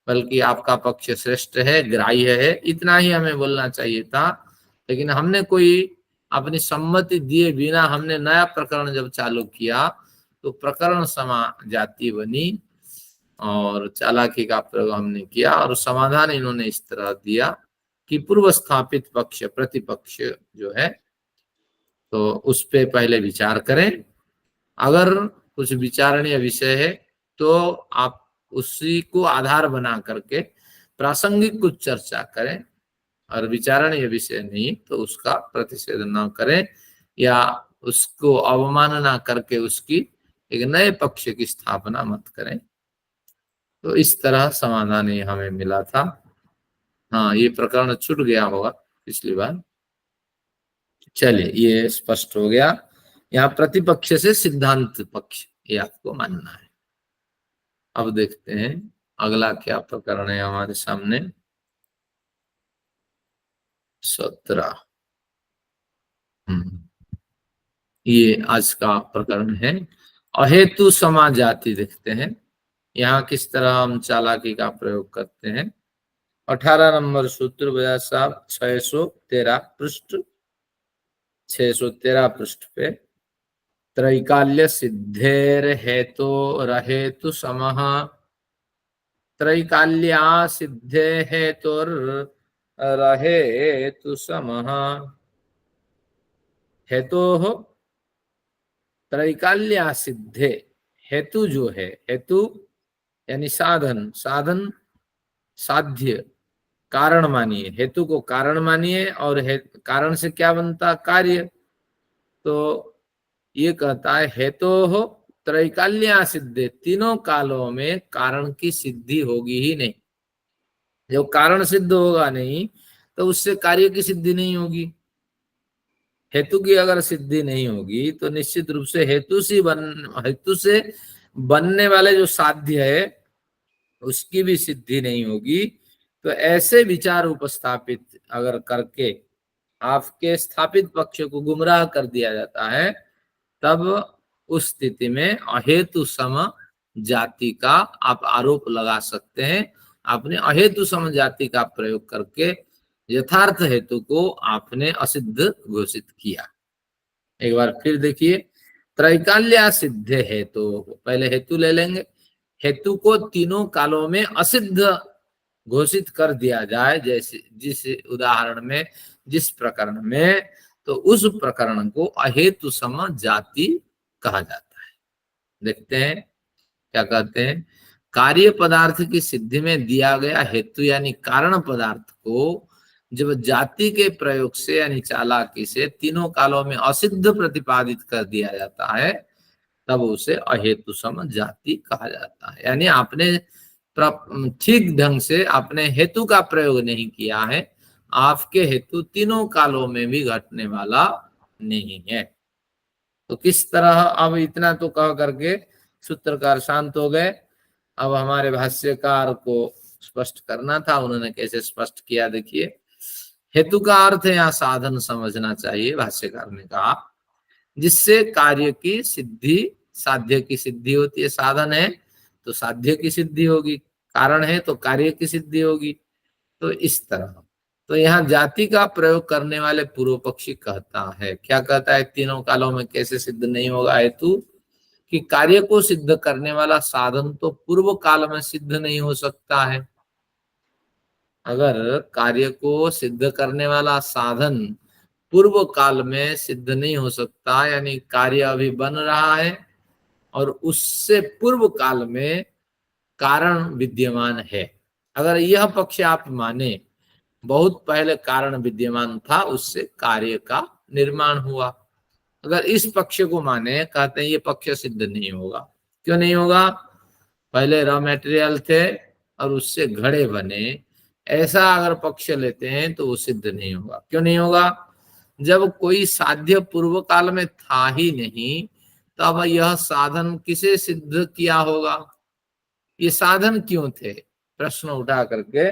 बल्कि आपका पक्ष श्रेष्ठ है, ग्राह्य है, इतना ही हमें बोलना चाहिए था। लेकिन हमने कोई अपनी सम्मति दिए बिना हमने नया प्रकरण जब चालू किया तो प्रकरण समा जाति बनी और चालाकी का प्रयोग हमने किया, और समाधान इन्होंने इस तरह दिया कि पूर्व स्थापित पक्ष प्रतिपक्ष जो है तो उस पे पहले विचार करें। अगर कुछ विचारणीय विषय है तो आप उसी को आधार बना करके प्रासंगिक कुछ चर्चा करें, और विचारणीय विषय नहीं तो उसका प्रतिषेध न करें या उसको अवमानना करके उसकी एक नए पक्ष की स्थापना मत करें। तो इस तरह समाधान ये हमें मिला था। हाँ, ये प्रकरण छूट गया होगा पिछली बार। चलिए, ये स्पष्ट हो गया। यहाँ प्रतिपक्ष से सिद्धांत पक्ष ये आपको मानना है। अब देखते हैं अगला क्या प्रकरण है हमारे सामने। 17 ये आज का प्रकरण है। अहेतु समा जाति देखते हैं यहाँ किस तरह हम चालाकी का प्रयोग करते हैं। 18 नंबर सूत्र बजाज साहब 613 पृष्ठ 613 पृष्ठ पे त्रैकाल्य सिद्धेर हेतो रहेतु समः त्रैकाल्या सिद्धे हेतुर रहेतु समः। हेतो हो त्रैकाल्या सिद्धे, हेतु जो है, हेतु यानी साधन, साधन साध्य, कारण मानिए, हेतु को कारण मानिए और कारण से क्या बनता, कार्य। तो ये कहता है हेतु हो त्रैकाल्या सिद्धे, तीनों कालों में कारण की सिद्धि होगी ही नहीं। जो कारण सिद्ध होगा नहीं तो उससे कार्य की सिद्धि नहीं होगी। हेतु की अगर सिद्धि नहीं होगी तो निश्चित रूप से हेतु से बनने वाले जो साध्य है उसकी भी सिद्धि नहीं होगी। तो ऐसे विचार उपस्थापित अगर करके आपके स्थापित पक्ष को गुमराह कर दिया जाता है, तब उस स्थिति में अहेतु सम जाति का आप आरोप लगा सकते हैं। आपने अहेतु सम जाति का प्रयोग करके यथार्थ हेतु को आपने असिद्ध घोषित किया। एक बार फिर देखिए, त्रैकाल्या सिद्धे हेतु, पहले हेतु ले लेंगे। हेतु को तीनों कालों में असिद्ध घोषित कर दिया जाए, जैसे जिस उदाहरण में, जिस प्रकरण में, तो उस प्रकरण को अहेतु सम जाति कहा जाता है। देखते हैं क्या कहते हैं। कार्य पदार्थ की सिद्धि में दिया गया हेतु यानी कारण पदार्थ को जब जाति के प्रयोग से यानी चालाकी से तीनों कालों में असिद्ध प्रतिपादित कर दिया जाता है, तब उसे अहेतु सम जाति कहा जाता है। यानी आपने ठीक ढंग से अपने हेतु का प्रयोग नहीं किया है, आपके हेतु तीनों कालों में भी घटने वाला नहीं है। तो किस तरह, अब इतना तो कह करके सूत्रकार शांत हो गए। अब हमारे भाष्यकार को स्पष्ट करना था, उन्होंने कैसे स्पष्ट किया देखिए। हेतु का अर्थ है यहाँ साधन समझना चाहिए। भाष्यकार ने कहा जिससे कार्य की सिद्धि, साध्य की सिद्धि होती है। साधन है तो साध्य की सिद्धि होगी, कारण है तो कार्य की सिद्धि होगी। तो इस तरह, तो यहाँ जाति का प्रयोग करने वाले पूर्व पक्षी कहता है, क्या कहता है, तीनों कालों में कैसे सिद्ध नहीं होगा हेतु, कि कार्य को सिद्ध करने वाला साधन तो पूर्व काल में सिद्ध नहीं हो सकता है। अगर कार्य को सिद्ध करने वाला साधन पूर्व काल में सिद्ध नहीं हो सकता, यानी कार्य अभी बन रहा है और उससे पूर्व काल में कारण विद्यमान है। अगर यह पक्ष आप माने, बहुत पहले कारण विद्यमान था, उससे कार्य का निर्माण हुआ। अगर इस पक्ष को माने, कहते हैं ये पक्ष सिद्ध नहीं होगा। क्यों नहीं होगा? पहले रॉ मटेरियल थे और उससे घड़े बने, ऐसा अगर पक्ष लेते हैं तो वो सिद्ध नहीं होगा। क्यों नहीं होगा? जब कोई साध्य पूर्व काल में था ही नहीं, तब यह साधन किसे सिद्ध किया होगा? ये साधन क्यों थे? प्रश्न उठा करके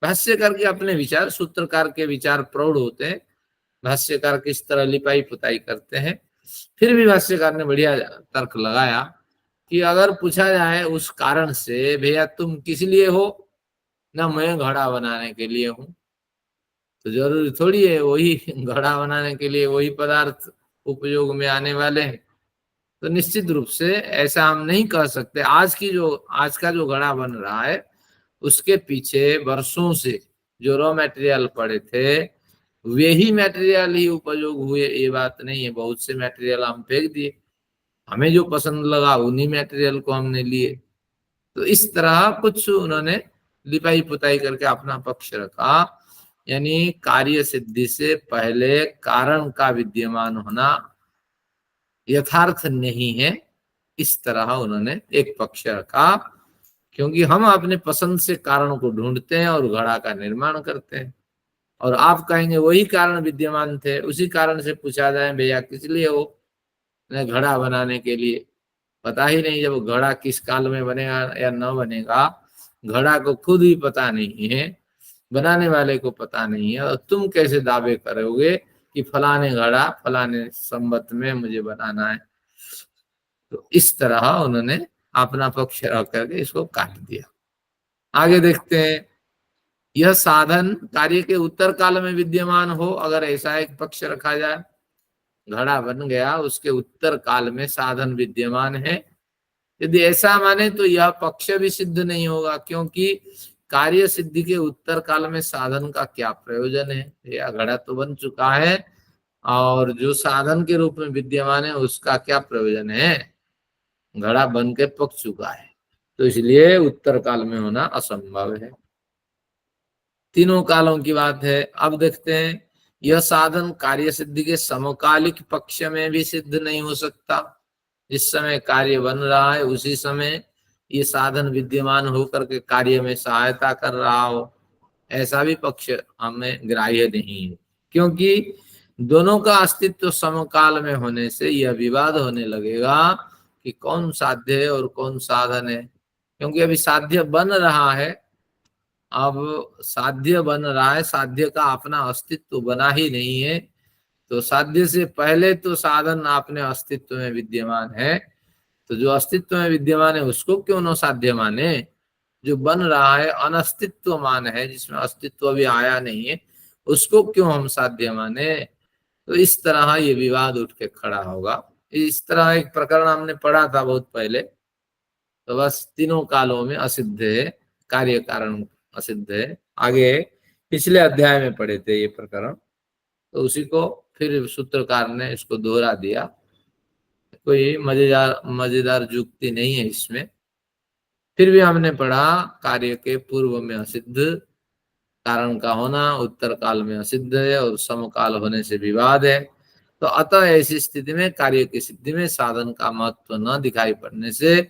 भाष्य करके अपने विचार, सूत्रकार के विचार प्रौढ़ होते हैं, भाष्यकार किस तरह लिपाई पुताई करते हैं। फिर भी भाष्यकार ने बढ़िया तर्क लगाया कि अगर पूछा जाए उस कारण से, भैया तुम किस लिए हो? ना मैं घड़ा बनाने के लिए हूं। तो जरूरी थोड़ी है वही घड़ा बनाने के लिए वही पदार्थ उपयोग में आने वाले हैं। तो निश्चित रूप से ऐसा हम नहीं कह सकते। आज का जो घड़ा बन रहा है, उसके पीछे वर्षों से जो रॉ मटेरियल पड़े थे, वे ही मटेरियल ही उपयोग हुए, ये बात नहीं है। बहुत से मटेरियल हम फेंक दिए, हमें जो पसंद लगा उन्हीं मटेरियल को हमने लिए। तो इस तरह कुछ उन्होंने लिपाई पुताई करके अपना पक्ष रखा, यानी कार्य सिद्धि से पहले कारण का विद्यमान होना यथार्थ नहीं है। इस तरह उन्होंने एक पक्ष रखा, क्योंकि हम अपने पसंद से कारण को ढूंढते हैं और घड़ा का निर्माण करते हैं। और आप कहेंगे वही कारण विद्यमान थे। उसी कारण से पूछा जाए भैया किस लिए हो? घड़ा बनाने के लिए। पता ही नहीं जब घड़ा किस काल में बनेगा या न बनेगा, घड़ा को खुद ही पता नहीं है, बनाने वाले को पता नहीं है, और तुम कैसे दावे करोगे कि फलाने घड़ा फलाने संवत में मुझे बनाना है? तो इस तरह उन्होंने अपना पक्ष रख करके इसको काट दिया। आगे देखते हैं, यह साधन कार्य के उत्तर काल में विद्यमान हो, अगर ऐसा एक पक्ष रखा जाए, घड़ा बन गया उसके उत्तर काल में साधन विद्यमान है, यदि ऐसा माने तो यह पक्ष भी सिद्ध नहीं होगा, क्योंकि कार्य सिद्धि के उत्तर काल में साधन का क्या प्रयोजन है? यह घड़ा तो बन चुका है और जो साधन के रूप में विद्यमान है उसका क्या प्रयोजन है? घड़ा बन के पक चुका है, तो इसलिए उत्तर काल में होना असंभव है। तीनों कालों की बात है। अब देखते हैं, यह साधन कार्य सिद्धि के समकालिक पक्ष में भी सिद्ध नहीं हो सकता। जिस समय कार्य बन रहा है उसी समय ये साधन विद्यमान होकर के कार्य में सहायता कर रहा हो, ऐसा भी पक्ष हमें ग्राह्य नहीं है, क्योंकि दोनों का अस्तित्व समकाल में होने से यह विवाद होने लगेगा कि कौन साध्य है और कौन साधन है। क्योंकि अभी साध्य बन रहा है, अब साध्य बन रहा है, साध्य का अपना अस्तित्व बना ही नहीं है, तो साध्य से पहले तो साधन अपने अस्तित्व में विद्यमान है, तो जो अस्तित्व में विद्यमान है उसको क्यों न साध्य माने? जो बन रहा है अनस्तित्व मान है, जिसमें अस्तित्व अभी आया नहीं है, उसको क्यों हम साध्य माने? तो इस तरह ये विवाद उठ के खड़ा होगा। इस तरह एक प्रकरण हमने पढ़ा था बहुत पहले, तो बस तीनों कालों में असिद्ध है, कार्य कारण असिद्ध है। आगे पिछले अध्याय में पढ़े थे ये प्रकरण, तो उसी को फिर सूत्रकार ने इसको दोहरा दिया। कोई मजेदार जुक्ति नहीं है इसमें। फिर भी हमने पढ़ा कार्य के पूर्व में असिद्ध, कारण का होना उत्तर काल में असिद्ध है और समकाल होने से विवाद है। तो अतः ऐसी स्थिति में कार्य की सिद्धि में साधन का महत्व न दिखाई पड़ने से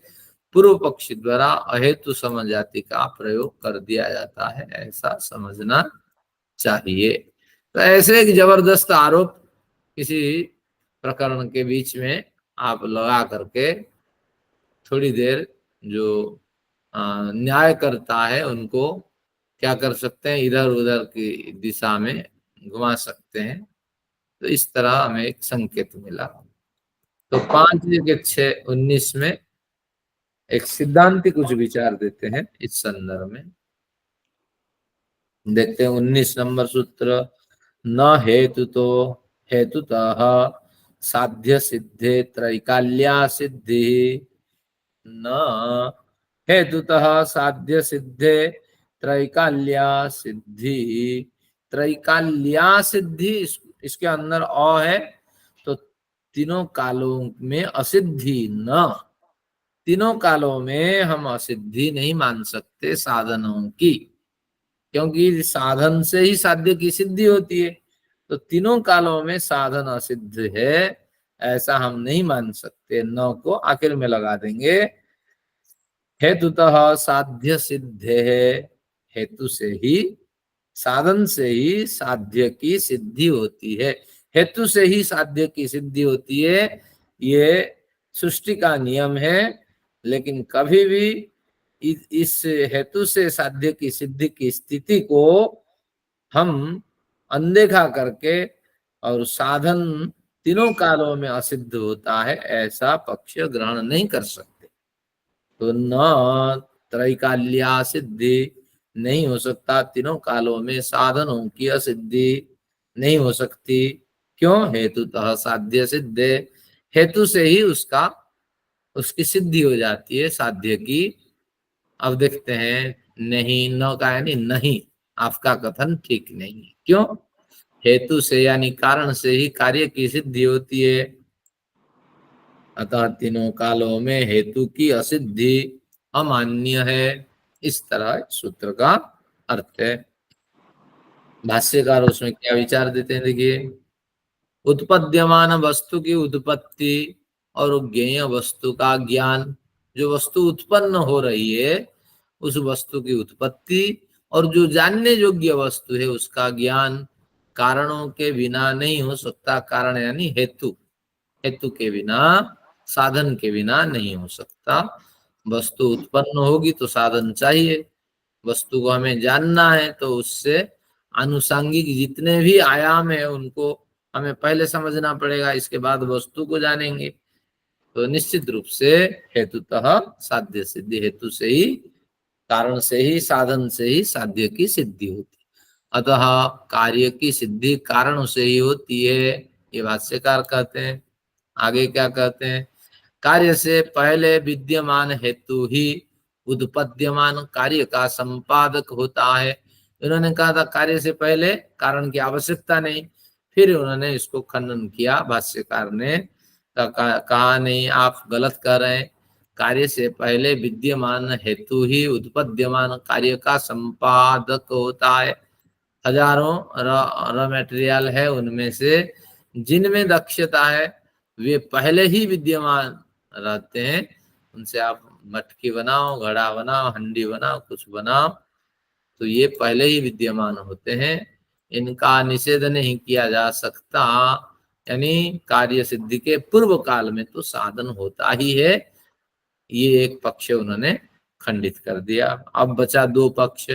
पूर्व पक्षी द्वारा अहेतु समजाति का प्रयोग कर दिया जाता है, ऐसा समझना चाहिए। तो ऐसे एक जबरदस्त आरोप किसी प्रकरण के बीच में आप लगा करके थोड़ी देर जो न्याय करता है उनको क्या कर सकते हैं, इधर उधर की दिशा में घुमा सकते हैं। तो इस तरह हमें एक संकेत मिला। तो 5-6-19 में एक सिद्धांति कुछ विचार देते हैं इस संदर्भ में। देखते हैं 19 नंबर सूत्र, न हेतु तो हेतुतः साध्य सिद्धे त्रैकाल्या सिद्धि, न हेतुतः साध्य सिद्धे त्रैकाल्या सिद्धि। त्रैकाल्या सिद्धि इसके अंदर अ है, तो तीनों कालों में असिद्धि न, तीनों कालों में हम असिद्धि नहीं मान सकते साधनों की, क्योंकि साधन से ही साध्य की सिद्धि होती है। तो तीनों कालों में साधन असिद्ध है ऐसा हम नहीं मान सकते। न को आखिर में लगा देंगे। हेतुतः साध्य सिद्ध है, हेतु से ही साधन से ही साध्य की सिद्धि होती है। हेतु से ही साध्य की सिद्धि होती है, ये सृष्टि का नियम है। लेकिन कभी भी इस हेतु से साध्य की सिद्धि की स्थिति को हम अनदेखा करके और साधन तीनों कालों में असिद्ध होता है ऐसा पक्ष ग्रहण नहीं कर सकते। तो न त्रैकाल्या सिद्धि नहीं हो सकता, तीनों कालों में साधनों की असिद्धि नहीं हो सकती। क्यों? हेतुतः साध्य सिद्धे, हेतु से ही उसकी सिद्धि हो जाती है साध्य की। अब देखते हैं, नहीं, न का यानी नहीं, आपका कथन ठीक नहीं। क्यों? हेतु से यानी कारण से ही कार्य की सिद्धि होती है, अतः तीनों कालों में हेतु की असिद्धि अमान्य है। इस तरह सूत्र का अर्थ है। भाष्यकार उसमें क्या विचार देते हैं, देखिए, उत्पद्यमान वस्तु की उत्पत्ति और ज्ञेय वस्तु का ज्ञान। जो वस्तु उत्पन्न हो रही है उस वस्तु की उत्पत्ति और जो जानने योग्य वस्तु है उसका ज्ञान कारणों के बिना नहीं हो सकता। कारण यानी हेतु, हेतु के बिना, साधन के बिना नहीं हो सकता। वस्तु उत्पन्न होगी तो साधन चाहिए। वस्तु को हमें जानना है तो उससे आनुषांगिक जितने भी आयाम है उनको हमें पहले समझना पड़ेगा, इसके बाद वस्तु को जानेंगे। तो निश्चित रूप से हेतुतः साध्य सिद्धि, हेतु से ही, कारण से ही, साधन से ही साध्य की सिद्धि होती है। अतः कार्य की सिद्धि कारण से ही होती है, ये भाष्यकार कहते हैं। आगे क्या कहते हैं, कार्य से पहले विद्यमान हेतु ही उत्पद्यमान कार्य का संपादक होता है। इन्होंने कहा था कार्य से पहले कारण की आवश्यकता नहीं, फिर उन्होंने इसको खंडन किया भाष्यकार ने, कहा नहीं, आप गलत कर रहे हैं। कार्य से पहले विद्यमान हेतु ही उत्पद्यमान कार्य का संपादक होता है। हजारों रॉ मटेरियल है, उनमें से जिनमें दक्षता है वे पहले ही विद्यमान रहते हैं। उनसे आप मटकी बनाओ, घड़ा बनाओ, हंडी बनाओ, कुछ बनाओ, तो ये पहले ही विद्यमान होते हैं, इनका निषेध नहीं किया जा सकता। यानी कार्य सिद्धि के पूर्व काल में तो साधन होता ही है। ये एक पक्ष उन्होंने खंडित कर दिया। अब बचा दो पक्ष,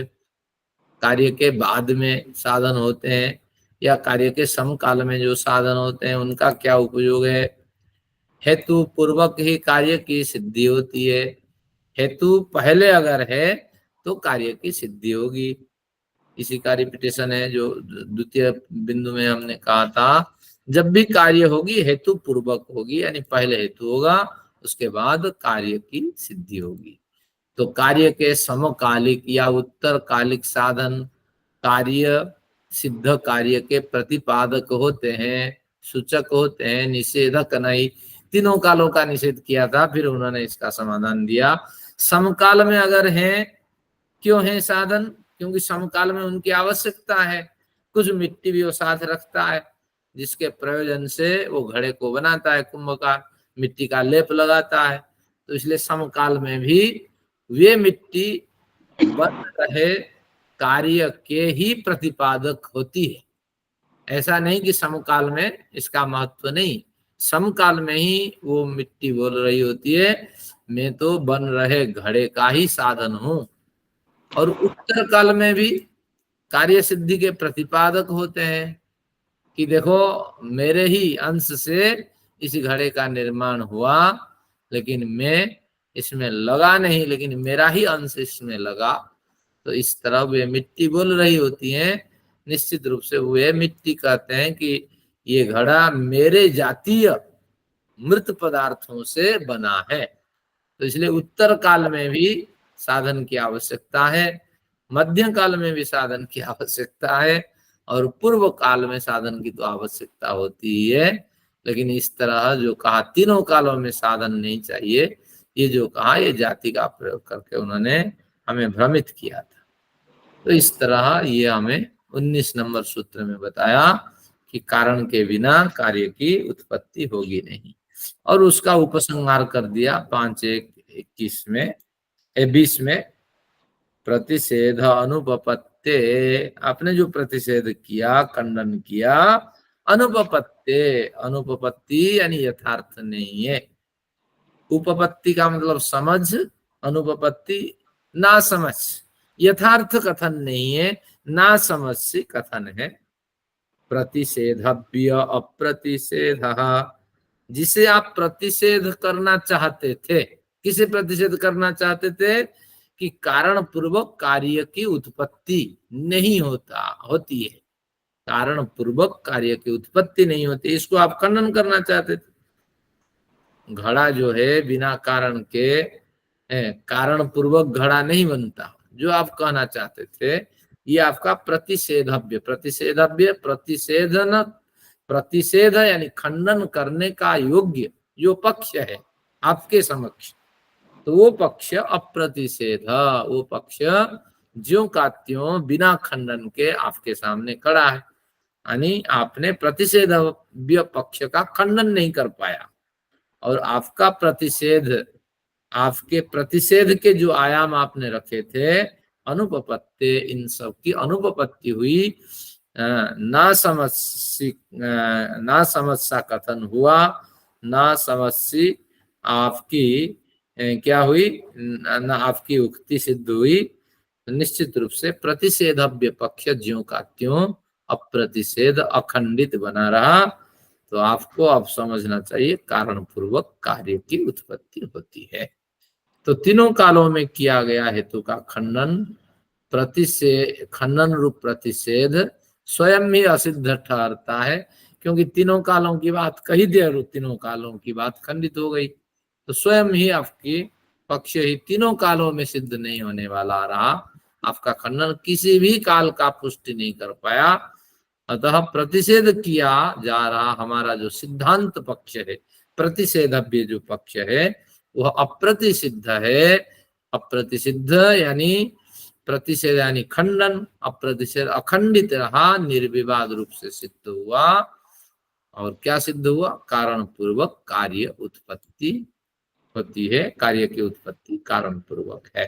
कार्य के बाद में साधन होते हैं या कार्य के समकाल में जो साधन होते हैं उनका क्या उपयोग है। हेतु पूर्वक ही कार्य की सिद्धि होती है। हेतु पहले अगर है तो कार्य की सिद्धि होगी। इसी का रिपीटेशन है जो द्वितीय बिंदु में हमने कहा था, जब भी कार्य होगी हेतु पूर्वक होगी, यानी पहले हेतु होगा उसके बाद कार्य की सिद्धि होगी। तो कार्य के समकालिक या उत्तरकालिक साधन कार्य सिद्ध कार्य के प्रतिपादक होते हैं, सूचक होते हैं, निषेधक नहीं। तीनों कालों का निषेध किया था, फिर उन्होंने इसका समाधान दिया। समकाल में अगर हैं, क्यों है साधन? क्योंकि समकाल में उनकी आवश्यकता है। कुछ मिट्टी भी वो साथ रखता है जिसके प्रयोजन से वो घड़े को बनाता है, कुंभ का मिट्टी का लेप लगाता है। तो इसलिए समकाल में भी वे मिट्टी बन रहे कार्य के ही प्रतिपादक होती है। ऐसा नहीं कि समकाल में इसका महत्व नहीं, समकाल में ही वो मिट्टी बोल रही होती है मैं तो बन रहे घड़े का ही साधन हूं। और उत्तर काल में भी कार्य सिद्धि के प्रतिपादक होते हैं कि देखो मेरे ही अंश से इस घड़े का निर्माण हुआ, लेकिन मैं इसमें लगा नहीं, लेकिन मेरा ही अंश इसमें लगा। तो इस तरह वे मिट्टी बोल रही होती हैं। निश्चित रूप से वे मिट्टी कहते हैं कि ये घड़ा मेरे जातीय मृत पदार्थों से बना है। तो इसलिए उत्तर काल में भी साधन की आवश्यकता है, मध्य काल में भी साधन की आवश्यकता है, और पूर्व काल में साधन की तो आवश्यकता होती ही है। लेकिन इस तरह जो कहा तीनों कालों में साधन नहीं चाहिए, ये जो कहा ये जाति का प्रयोग करके उन्होंने हमें भ्रमित किया था। तो इस तरह ये हमें 19 नंबर सूत्र में बताया कि कारण के बिना कार्य की उत्पत्ति होगी नहीं, और उसका उपसंहार कर दिया 5:1-21 में 20 में प्रतिषेध अनुपपत्ते। आपने जो प्रतिषेध किया, खंडन किया, अनुपपत्ते, अनुपपत्ति यानी यथार्थ नहीं है। उपपत्ति का मतलब समझ, अनुपपत्ति ना समझ, यथार्थ कथन नहीं है, ना समझ से कथन है। प्रतिषेधव्य अप्रतिषेध, जिसे आप प्रतिषेध करना चाहते थे, किसे प्रतिषेध करना चाहते थे कि कारण पूर्वक कार्य की उत्पत्ति नहीं होती है, कारण पूर्वक कार्य की उत्पत्ति नहीं होती, इसको आप खंडन करना चाहते थे। घड़ा जो है बिना कारण के कारण पूर्वक घड़ा नहीं बनता, जो आप कहना चाहते थे ये आपका प्रतिषेधव्य, प्रतिषेधव्य प्रतिषेधन, प्रतिषेध यानी खंडन करने का योग्य जो पक्ष है आपके समक्ष, तो वो पक्ष अप्रतिषेध, वो पक्ष ज्यों का त्यों बिना खंडन के आपके सामने खड़ा है। यानी आपने प्रतिषेधव्य पक्ष का खंडन नहीं कर पाया, और आपका प्रतिषेध, आपके प्रतिषेध के जो आयाम आपने रखे थे अनुपपत्ति, इन सब की अनुपपत्ति हुई। ना समझ सा कथन हुआ, ना समझ सी आपकी क्या हुई, ना आपकी उक्ति सिद्ध हुई। निश्चित रूप से प्रतिषेधव्य पक्ष ज्यों का त्यों अप्रतिषेध अखंडित बना रहा। तो आपको अब समझना चाहिए कारण पूर्वक कार्य की उत्पत्ति होती है। तो तीनों कालों में किया गया हेतु का खंडन, खंडन रूप प्रतिषेध स्वयं ही असिद्ध ठहरता है, क्योंकि तीनों कालों की बात कही दे और तीनों कालों की बात खंडित हो गई, तो स्वयं ही आपकी पक्ष ही तीनों कालों में सिद्ध नहीं होने वाला रहा। आपका खंडन किसी भी काल का पुष्टि नहीं कर पाया। अतः प्रतिषेध किया जा रहा हमारा जो सिद्धांत पक्ष है, प्रतिषेधव्य जो पक्ष है वह अप्रतिसिद्ध है। अप्रतिसिद्ध यानी प्रतिषेध यानी खंडन, अप्रतिषेध अखंडित रहा, निर्विवाद रूप से सिद्ध हुआ। और क्या सिद्ध हुआ, कारण पूर्वक कार्य उत्पत्ति होती है, कार्य की उत्पत्ति कारण पूर्वक है।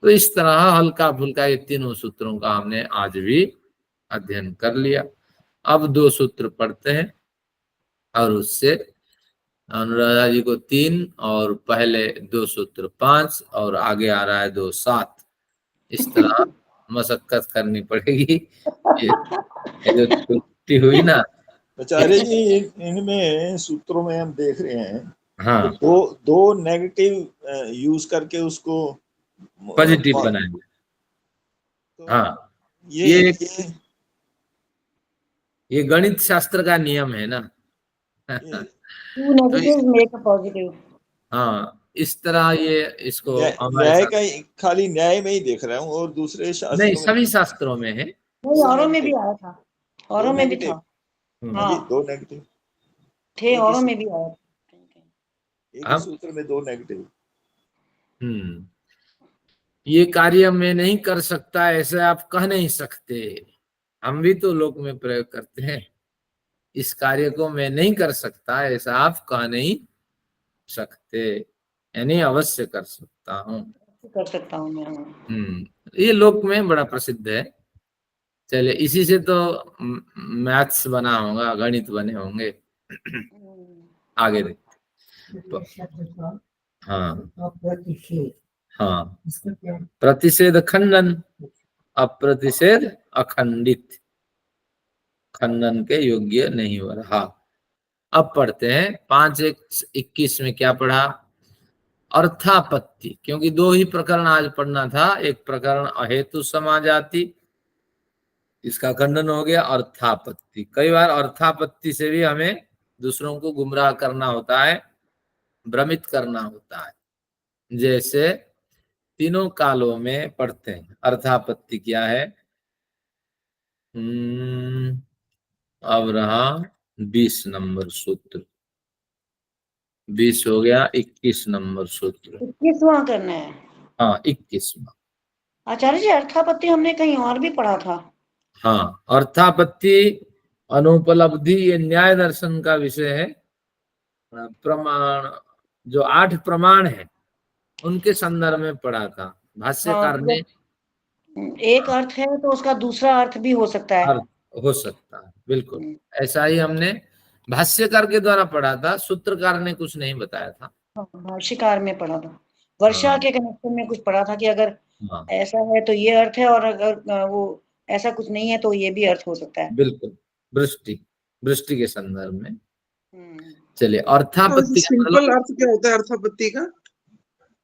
तो इस तरह हल्का फुल्का ये तीनों सूत्रों का हमने आज भी अध्ययन कर लिया। अब 2 सूत्र पढ़ते हैं, और उससे अनुराधा जी को 3 और पहले 2 सूत्र 5 और आगे आ रहा है 2 7। इस तरह मशक्कत करनी पड़ेगी। ये जो छुट्टी हुई ना आचार्य जी, इनमें सूत्रों में हम देख रहे हैं हाँ, तो दो नेगेटिव यूज करके उसको पॉजिटिव बनाएंगे। तो हाँ, ये गणित शास्त्र का नियम है ना। Two negatives make a positive. हाँ, इस तरह ये इसको न्याय का खाली न्याय में ही देख रहा हूँ, और दूसरे शास्त्रों नहीं, में सभी शास्त्रों में है। नहीं, औरों में भी आया था, औरों में भी था। हाँ जी, 2 नेगेटिव थे, औरों में भी आया था। एक ही सूत्र में 2 नेगेटिव। ये कार्य मैं नहीं कर सकता ऐसे आप कह नहीं सकते। हम भी तो लोक में प्रयोग करते हैं, इस कार्य को मैं नहीं कर सकता ऐसा आप कह नहीं सकते। यानी अवश्य कर सकता हूँ। कर सकता हूँ मैं। ये लोक में बड़ा प्रसिद्ध है। चलिए, इसी से तो मैथ्स बना होगा, गणित बने होंगे। आगे देखते। हाँ हाँ, प्रतिषेध खंडन, अप्रतिषेध अखंडित, खंडन के योग्य नहीं हो रहा। अब पढ़ते हैं 5:21 में क्या पढ़ा? अर्थापत्ति, क्योंकि दो ही प्रकरण आज पढ़ना था। एक प्रकरण अहेतु समाजाति, इसका खंडन हो गया। अर्थापत्ति, कई बार अर्थापत्ति से भी हमें दूसरों को गुमराह करना होता है, भ्रमित करना होता है। जैसे तीनों कालों में पढ़ते हैं। अर्थापत्ति क्या है? अब रहा 20 नंबर सूत्र, 20 हो गया, 21 नंबर सूत्र। 21वां करना है। हाँ, 21वां। आचार्य जी, अर्थापत्ति हमने कहीं और भी पढ़ा था। हाँ, अर्थापत्ति अनुपलब्धि, ये न्याय दर्शन का विषय है। प्रमाण, जो 8 प्रमाण है उनके संदर्भ में पढ़ा था भाष्यकार ने। एक अर्थ है तो उसका दूसरा अर्थ भी हो सकता है। अर्थ हो सकता है, बिल्कुल ऐसा ही हमने भाष्यकार के द्वारा पढ़ा था, सूत्रकार ने कुछ नहीं बताया था। भाष्यकार में पढ़ा था, वर्षा के कनेक्शन में कुछ पढ़ा था कि अगर हाँ, ऐसा है तो ये अर्थ है, और अगर वो ऐसा कुछ नहीं है तो ये भी अर्थ हो सकता है। बिल्कुल, वृष्टि के संदर्भ में। चलिए, अर्थापत्ति तो सिंपल अर्थ क्या होता है अर्थापत्ति का?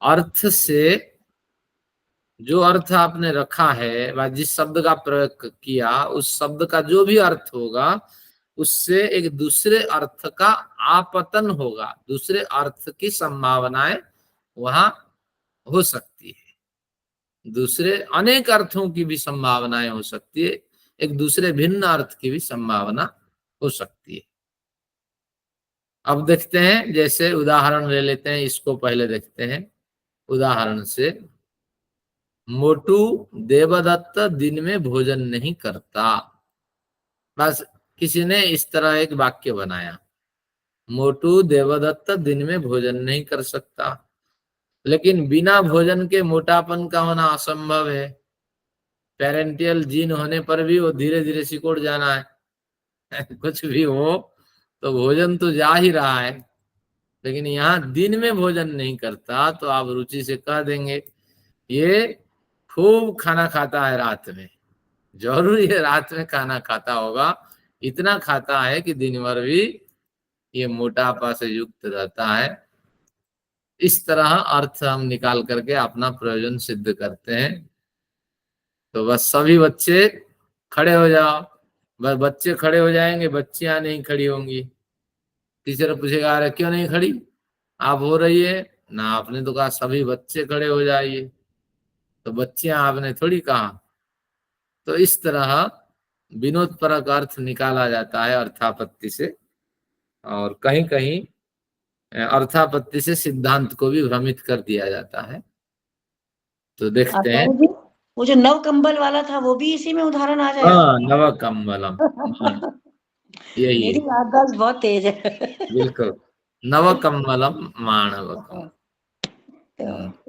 अर्थ से, जो अर्थ आपने रखा है व जिस शब्द का प्रयोग किया, उस शब्द का जो भी अर्थ होगा उससे एक दूसरे अर्थ का आपतन होगा, दूसरे अर्थ की संभावनाएं वहां हो सकती है। दूसरे अनेक अर्थों की भी संभावनाएं हो सकती है, एक दूसरे भिन्न अर्थ की भी संभावना हो सकती है। अब देखते हैं, जैसे उदाहरण ले लेते हैं, इसको पहले देखते हैं उदाहरण से। मोटू देवदत्त दिन में भोजन नहीं करता। बस किसी ने इस तरह एक वाक्य बनाया, मोटू देवदत्त दिन में भोजन नहीं कर सकता। लेकिन बिना भोजन के मोटापन का होना असंभव है। पेरेंटियल जीन होने पर भी वो धीरे धीरे सिकुड़ जाना है। कुछ भी हो तो भोजन तो जा ही रहा है, लेकिन यहाँ दिन में भोजन नहीं करता तो आप रुचि से कह देंगे ये खूब खाना खाता है रात में। जरूर ये रात में खाना खाता होगा, इतना खाता है कि दिन भर भी ये मोटापा से युक्त रहता है। इस तरह अर्थ हम निकाल करके अपना प्रयोजन सिद्ध करते हैं। तो बस सभी बच्चे खड़े हो जाओ। बस बच्चे खड़े हो जाएंगे, बच्चियां नहीं खड़ी होंगी। टीचर पूछेगा अरे क्यों नहीं खड़ी, आप हो रही है ना, आपने तो कहा सभी बच्चे खड़े हो जाइए, तो बच्चियां आपने थोड़ी कहा। तो इस तरह विनोदपरक अर्थ निकाला जाता है अर्थापत्ति से, और कहीं कहीं अर्थापत्ति से सिद्धांत को भी भ्रमित कर दिया जाता है। तो देखते हैं। वो जो नव कंबल वाला था वो भी इसी में उदाहरण आ जाएगा। हाँ, नव कम्बलम, यही मेरी है, याददाश्त बहुत तेज है। बिल्कुल, नव कम्बलम माणवकम।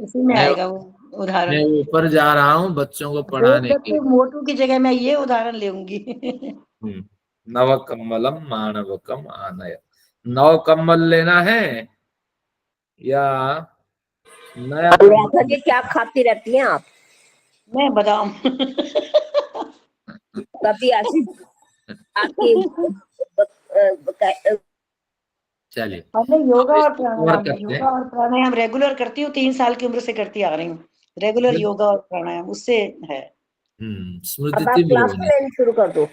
इसी में आएगा वो उदाहरण। मैं ऊपर जा रहा हूँ बच्चों को पढ़ाने के। मोटू की जगह मैं ये उदाहरण लूंगी। नव कम्बलम माणवकम आनय। नव कम्बल लेना है या नया? क्या खाती रहती हैं आप? मैं बादाम। कभी ऐसी आपकी चलिए, हमने योगा और प्राणायाम रेगुलर करती हूँ, 3 साल की उम्र से करती आ रही हूँ। रेगुलर योगा और प्राणायाम उससे है। स्मृति भी क्लास लेनी शुरू कर दो।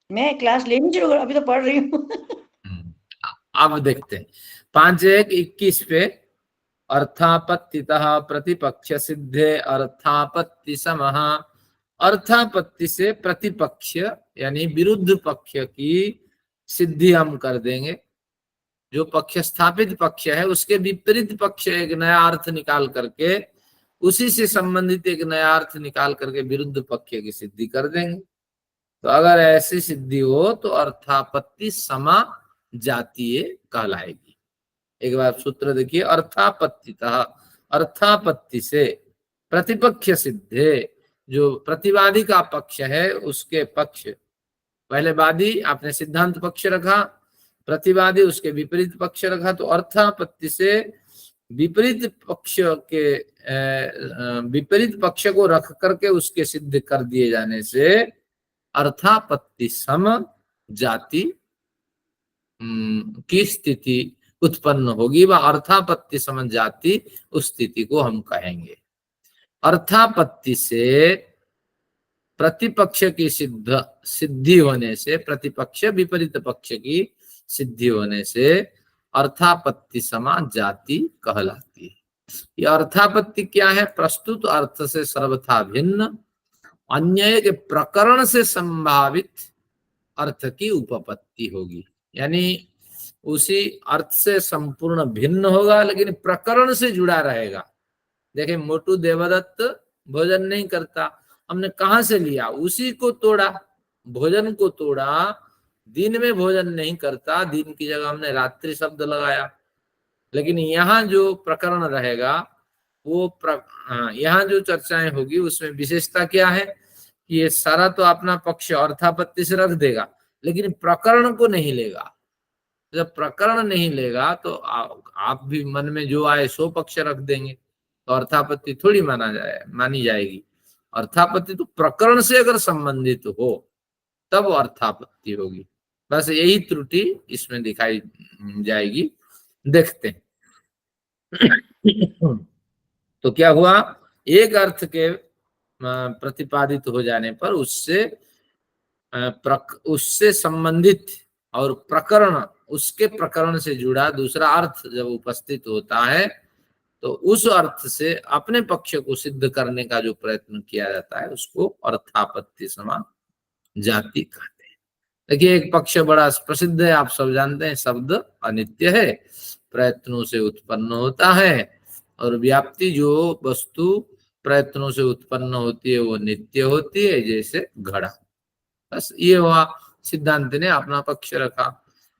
मैं क्लास लेनी शुरू कर, अभी तो पढ़ रही हूँ। अब देखते हैं 5:21 पे, अर्थापत्तितः प्रतिपक्ष सिद्धे अर्थापत्ति समः। अर्थापत्ति से प्रतिपक्ष यानी विरुद्ध पक्ष की सिद्धि हम कर देंगे। जो पक्ष स्थापित पक्ष है उसके विपरीत पक्ष एक नया अर्थ निकाल करके, उसी से संबंधित एक नया अर्थ निकाल करके विरुद्ध पक्ष की सिद्धि कर देंगे। तो अगर ऐसी सिद्धि हो तो अर्थापत्ति समा जातीय कहलाएगी। एक बार सूत्र देखिए, अर्थापत्तितः, अर्थापत्ति से प्रतिपक्ष सिद्धे, जो प्रतिवादी का पक्ष है उसके पक्ष, पहले वादी आपने सिद्धांत पक्ष रखा, प्रतिवादी उसके विपरीत पक्ष रखा, तो अर्थापत्ति से विपरीत पक्ष के विपरीत पक्ष को रख करके उसके सिद्ध कर दिए जाने से अर्थापत्ति सम जाति की स्थिति उत्पन्न होगी, वह अर्थापत्ति सम जाति उस स्थिति को हम कहेंगे। अर्थापत्ति से प्रतिपक्ष की सिद्धि होने से, प्रतिपक्ष विपरीत पक्ष की सिद्धि होने से अर्थापत्ति समा जाति कहलाती है। ये अर्थापत्ति क्या है? प्रस्तुत अर्थ से सर्वथा भिन्न अन्य के प्रकरण से संभावित अर्थ की उपपत्ति होगी, यानी उसी अर्थ से संपूर्ण भिन्न होगा लेकिन प्रकरण से जुड़ा रहेगा। देखिए, मोटू देवदत्त भोजन नहीं करता, हमने कहां से लिया? उसी को तोड़ा, भोजन को तोड़ा, दिन में भोजन नहीं करता, दिन की जगह हमने रात्रि शब्द लगाया। लेकिन यहाँ जो प्रकरण रहेगा वो यहाँ जो चर्चाएं होगी उसमें विशेषता क्या है कि ये सारा तो अपना पक्ष अर्थापत्ति से रख देगा लेकिन प्रकरण को नहीं लेगा। जब प्रकरण नहीं लेगा तो आप भी मन में जो आए सो पक्ष रख देंगे, तो अर्थापत्ति थोड़ी मानी जाएगी। अर्थापत्ति तो प्रकरण से अगर संबंधित हो तब अर्थापत्ति होगी। बस यही त्रुटि इसमें दिखाई जाएगी। देखते हैं तो क्या हुआ, एक अर्थ के प्रतिपादित हो जाने पर उससे संबंधित और प्रकरण, उसके प्रकरण से जुड़ा दूसरा अर्थ जब उपस्थित होता है तो उस अर्थ से अपने पक्ष को सिद्ध करने का जो प्रयत्न किया जाता है उसको अर्थापत्ति समा जाति कहते हैं। देखिए, एक पक्ष बड़ा प्रसिद्ध है, आप सब जानते हैं, शब्द अनित्य है, प्रयत्नों से उत्पन्न होता है, और व्याप्ति जो वस्तु प्रयत्नों से उत्पन्न होती है वो नित्य होती है, जैसे घड़ा। बस ये हुआ, सिद्धांत ने अपना पक्ष रखा।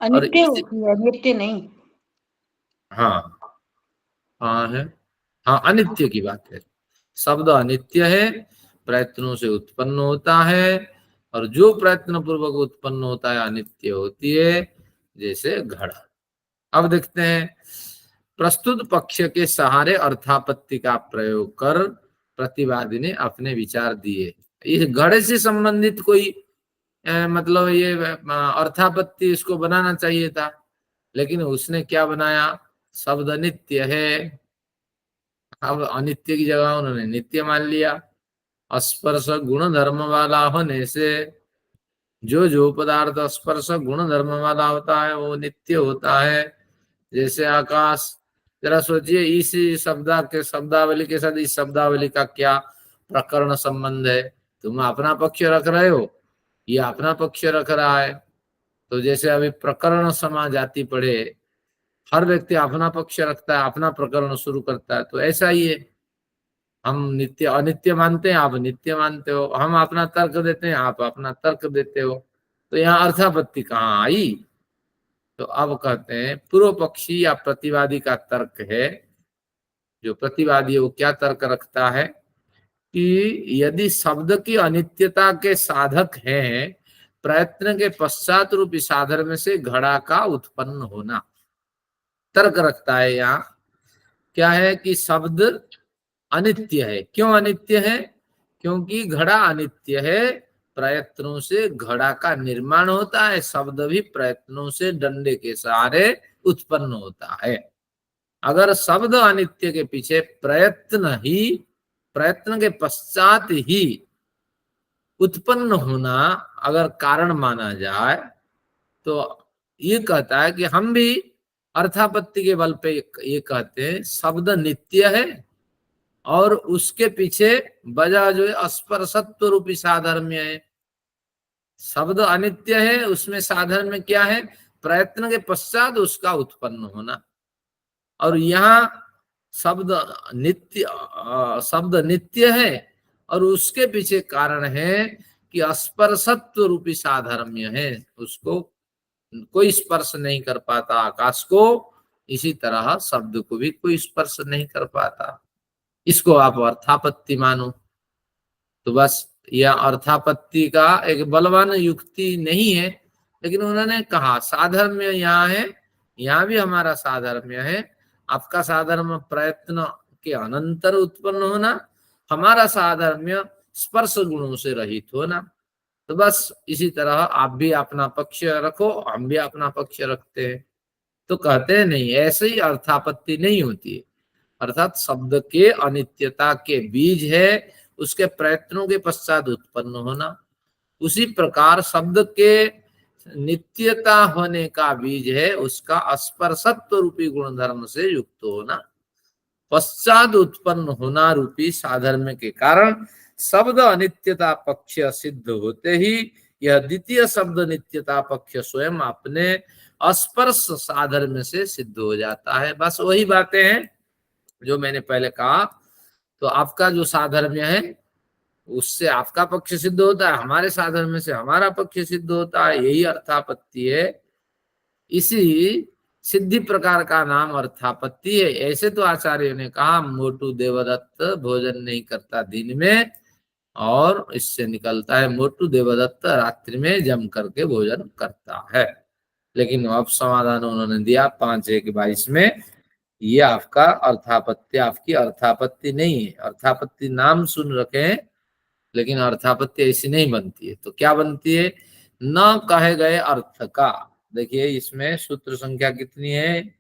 अनित्य होती है, नित्य नहीं। हाँ है, हाँ अनित्य की बात है। शब्द अनित्य है, प्रयत्नों से उत्पन्न होता है, और जो प्रयत्न पूर्वक उत्पन्न होता है अनित्य होती है, जैसे घड़ा। अब देखते हैं, प्रस्तुत पक्ष के सहारे अर्थापत्ति का प्रयोग कर प्रतिवादी ने अपने विचार दिए। इस घड़े से संबंधित कोई मतलब ये अर्थापत्ति इसको बनाना चाहिए था, लेकिन उसने क्या बनाया? शब्द अनित्य है, अब अनित्य की जगह उन्होंने नित्य मान लिया। स्पर्श गुण धर्म वाला होने से जो पदार्थ स्पर्श गुण धर्म वाला होता है वो नित्य होता है, जैसे आकाश। जरा सोचिए, इस शब्दावली के साथ इस शब्दावली का क्या प्रकरण संबंध है? तुम अपना पक्ष रख रहे हो, ये अपना पक्ष रख रहा है। तो जैसे अभी प्रकरण समा जाति पढ़े, हर व्यक्ति अपना पक्ष रखता है, अपना प्रकरण शुरू करता है, तो ऐसा ही है। हम नित्य अनित्य मानते हैं, आप नित्य मानते हो, हम अपना तर्क देते हैं, आप अपना तर्क देते हो, तो यहाँ अर्थापत्ति कहाँ आई? तो अब कहते हैं, पूर्व पक्षी या प्रतिवादी का तर्क है, जो प्रतिवादी है वो क्या तर्क रखता है कि यदि शब्द की अनित्यता के साधक हैं प्रयत्न के पश्चात रूपी साधन में से घड़ा का उत्पन्न होना, तर्क रखता है। यहाँ क्या है कि शब्द अनित्य है। क्यों अनित्य है? क्योंकि घड़ा अनित्य है, प्रयत्नों से घड़ा का निर्माण होता है, शब्द भी प्रयत्नों से डंडे के सहारे उत्पन्न होता है। अगर शब्द अनित्य के पीछे प्रयत्न के पश्चात ही उत्पन्न होना अगर कारण माना जाए, तो ये कहता है कि हम भी अर्थापत्ति के बल पे ये कहते हैं शब्द नित्य है और उसके पीछे वजह जो है स्पर्शत्व रूपी साधर्म्य है। शब्द अनित्य है, उसमें साधन में क्या है? प्रयत्न के पश्चात उसका उत्पन्न होना। और यहाँ शब्द नित्य है और उसके पीछे कारण है कि स्पर्शत्व रूपी साधर्म्य है, उसको कोई स्पर्श नहीं कर पाता आकाश को, इसी तरह शब्द को भी कोई स्पर्श नहीं कर पाता। इसको आप अर्थापत्ति मानो। तो बस यह अर्थापत्ति का एक बलवान युक्ति नहीं है, लेकिन उन्होंने कहा साधर्म्य यहाँ है, यहाँ भी हमारा साधर्म्य है। आपका साधर्म्य प्रयत्न के अनंतर उत्पन्न होना, हमारा साधर्म्य स्पर्श गुणों से रहित होना। तो बस इसी तरह आप भी अपना पक्ष रखो, हम भी अपना पक्ष रखते हैं। तो कहते हैं नहीं, ऐसे ही अर्थापत्ति नहीं होती है। अर्थात शब्द के अनित्यता के बीज है उसके प्रयत्नों के पश्चात उत्पन्न होना, उसी प्रकार शब्द के नित्यता होने का बीज है उसका अस्पर्शत्व रूपी गुणधर्म से युक्त होना। पश्चात उत्पन्न होना रूपी साधर्म्य के कारण शब्द अनित्यता पक्ष सिद्ध होते ही यह द्वितीय शब्द नित्यता पक्ष स्वयं अपने स्पर्श साधर्म्य से सिद्ध हो जाता है। बस वही बातें हैं जो मैंने पहले कहा। तो आपका जो साधर्म्य है उससे आपका पक्ष सिद्ध होता है, हमारे साधर्म्य से हमारा पक्ष सिद्ध होता है, यही अर्थापत्ति है। इसी सिद्धि प्रकार का नाम अर्थापत्ति है। ऐसे तो आचार्यों ने कहा मोटू देवदत्त भोजन नहीं करता दिन में, और इससे निकलता है मोटू देवदत्त रात्रि में जम करके भोजन करता है। लेकिन अब समाधान उन्होंने दिया 5:1:22 में, ये आपका अर्थापत्ति आपकी अर्थापत्ति नहीं है। अर्थापत्ति नाम सुन रखे हैं, लेकिन अर्थापत्ति ऐसी नहीं बनती है। तो क्या बनती है? न कहे गए अर्थ का। देखिए इसमें सूत्र संख्या कितनी है?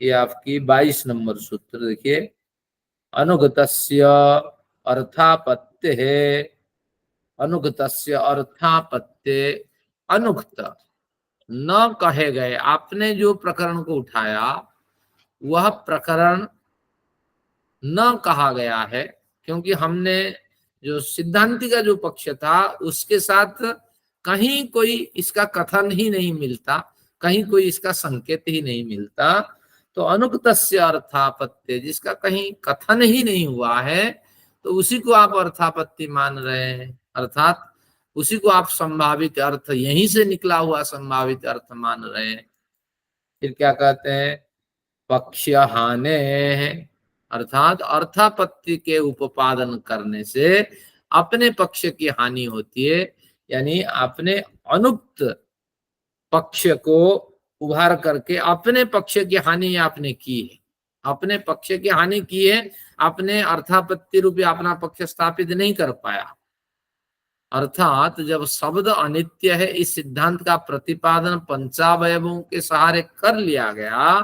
ये आपकी 22 नंबर सूत्र। देखिए अनुगतस्य अर्थापत्ति है, अनुगतस्य अर्थापत्ति अनुक्त न कहे गए। आपने जो प्रकरण को उठाया वह प्रकरण न कहा गया है, क्योंकि हमने जो सिद्धांति का जो पक्ष था उसके साथ कहीं कोई इसका कथन ही नहीं मिलता, कहीं कोई इसका संकेत ही नहीं मिलता। तो अनुक्तस्य अर्थापत्ति, जिसका कहीं कथन ही नहीं हुआ है, तो उसी को आप अर्थापत्ति मान रहे हैं। अर्थात उसी को आप संभावित अर्थ, यहीं से निकला हुआ संभावित अर्थ मान रहे हैं। फिर क्या कहते हैं? पक्ष हाने, अर्थात अर्थापत्ति के उपादन करने से अपने पक्ष की हानि होती है। यानी अपने अनुक्त पक्ष को उभार करके अपने पक्ष की हानि आपने की है, अपने पक्ष की हानि की है, अपने अर्थापत्ति रूपी अपना पक्ष स्थापित नहीं कर पाया। अर्थात जब शब्द अनित्य है इस सिद्धांत का प्रतिपादन पंचावयवों के सहारे कर लिया गया,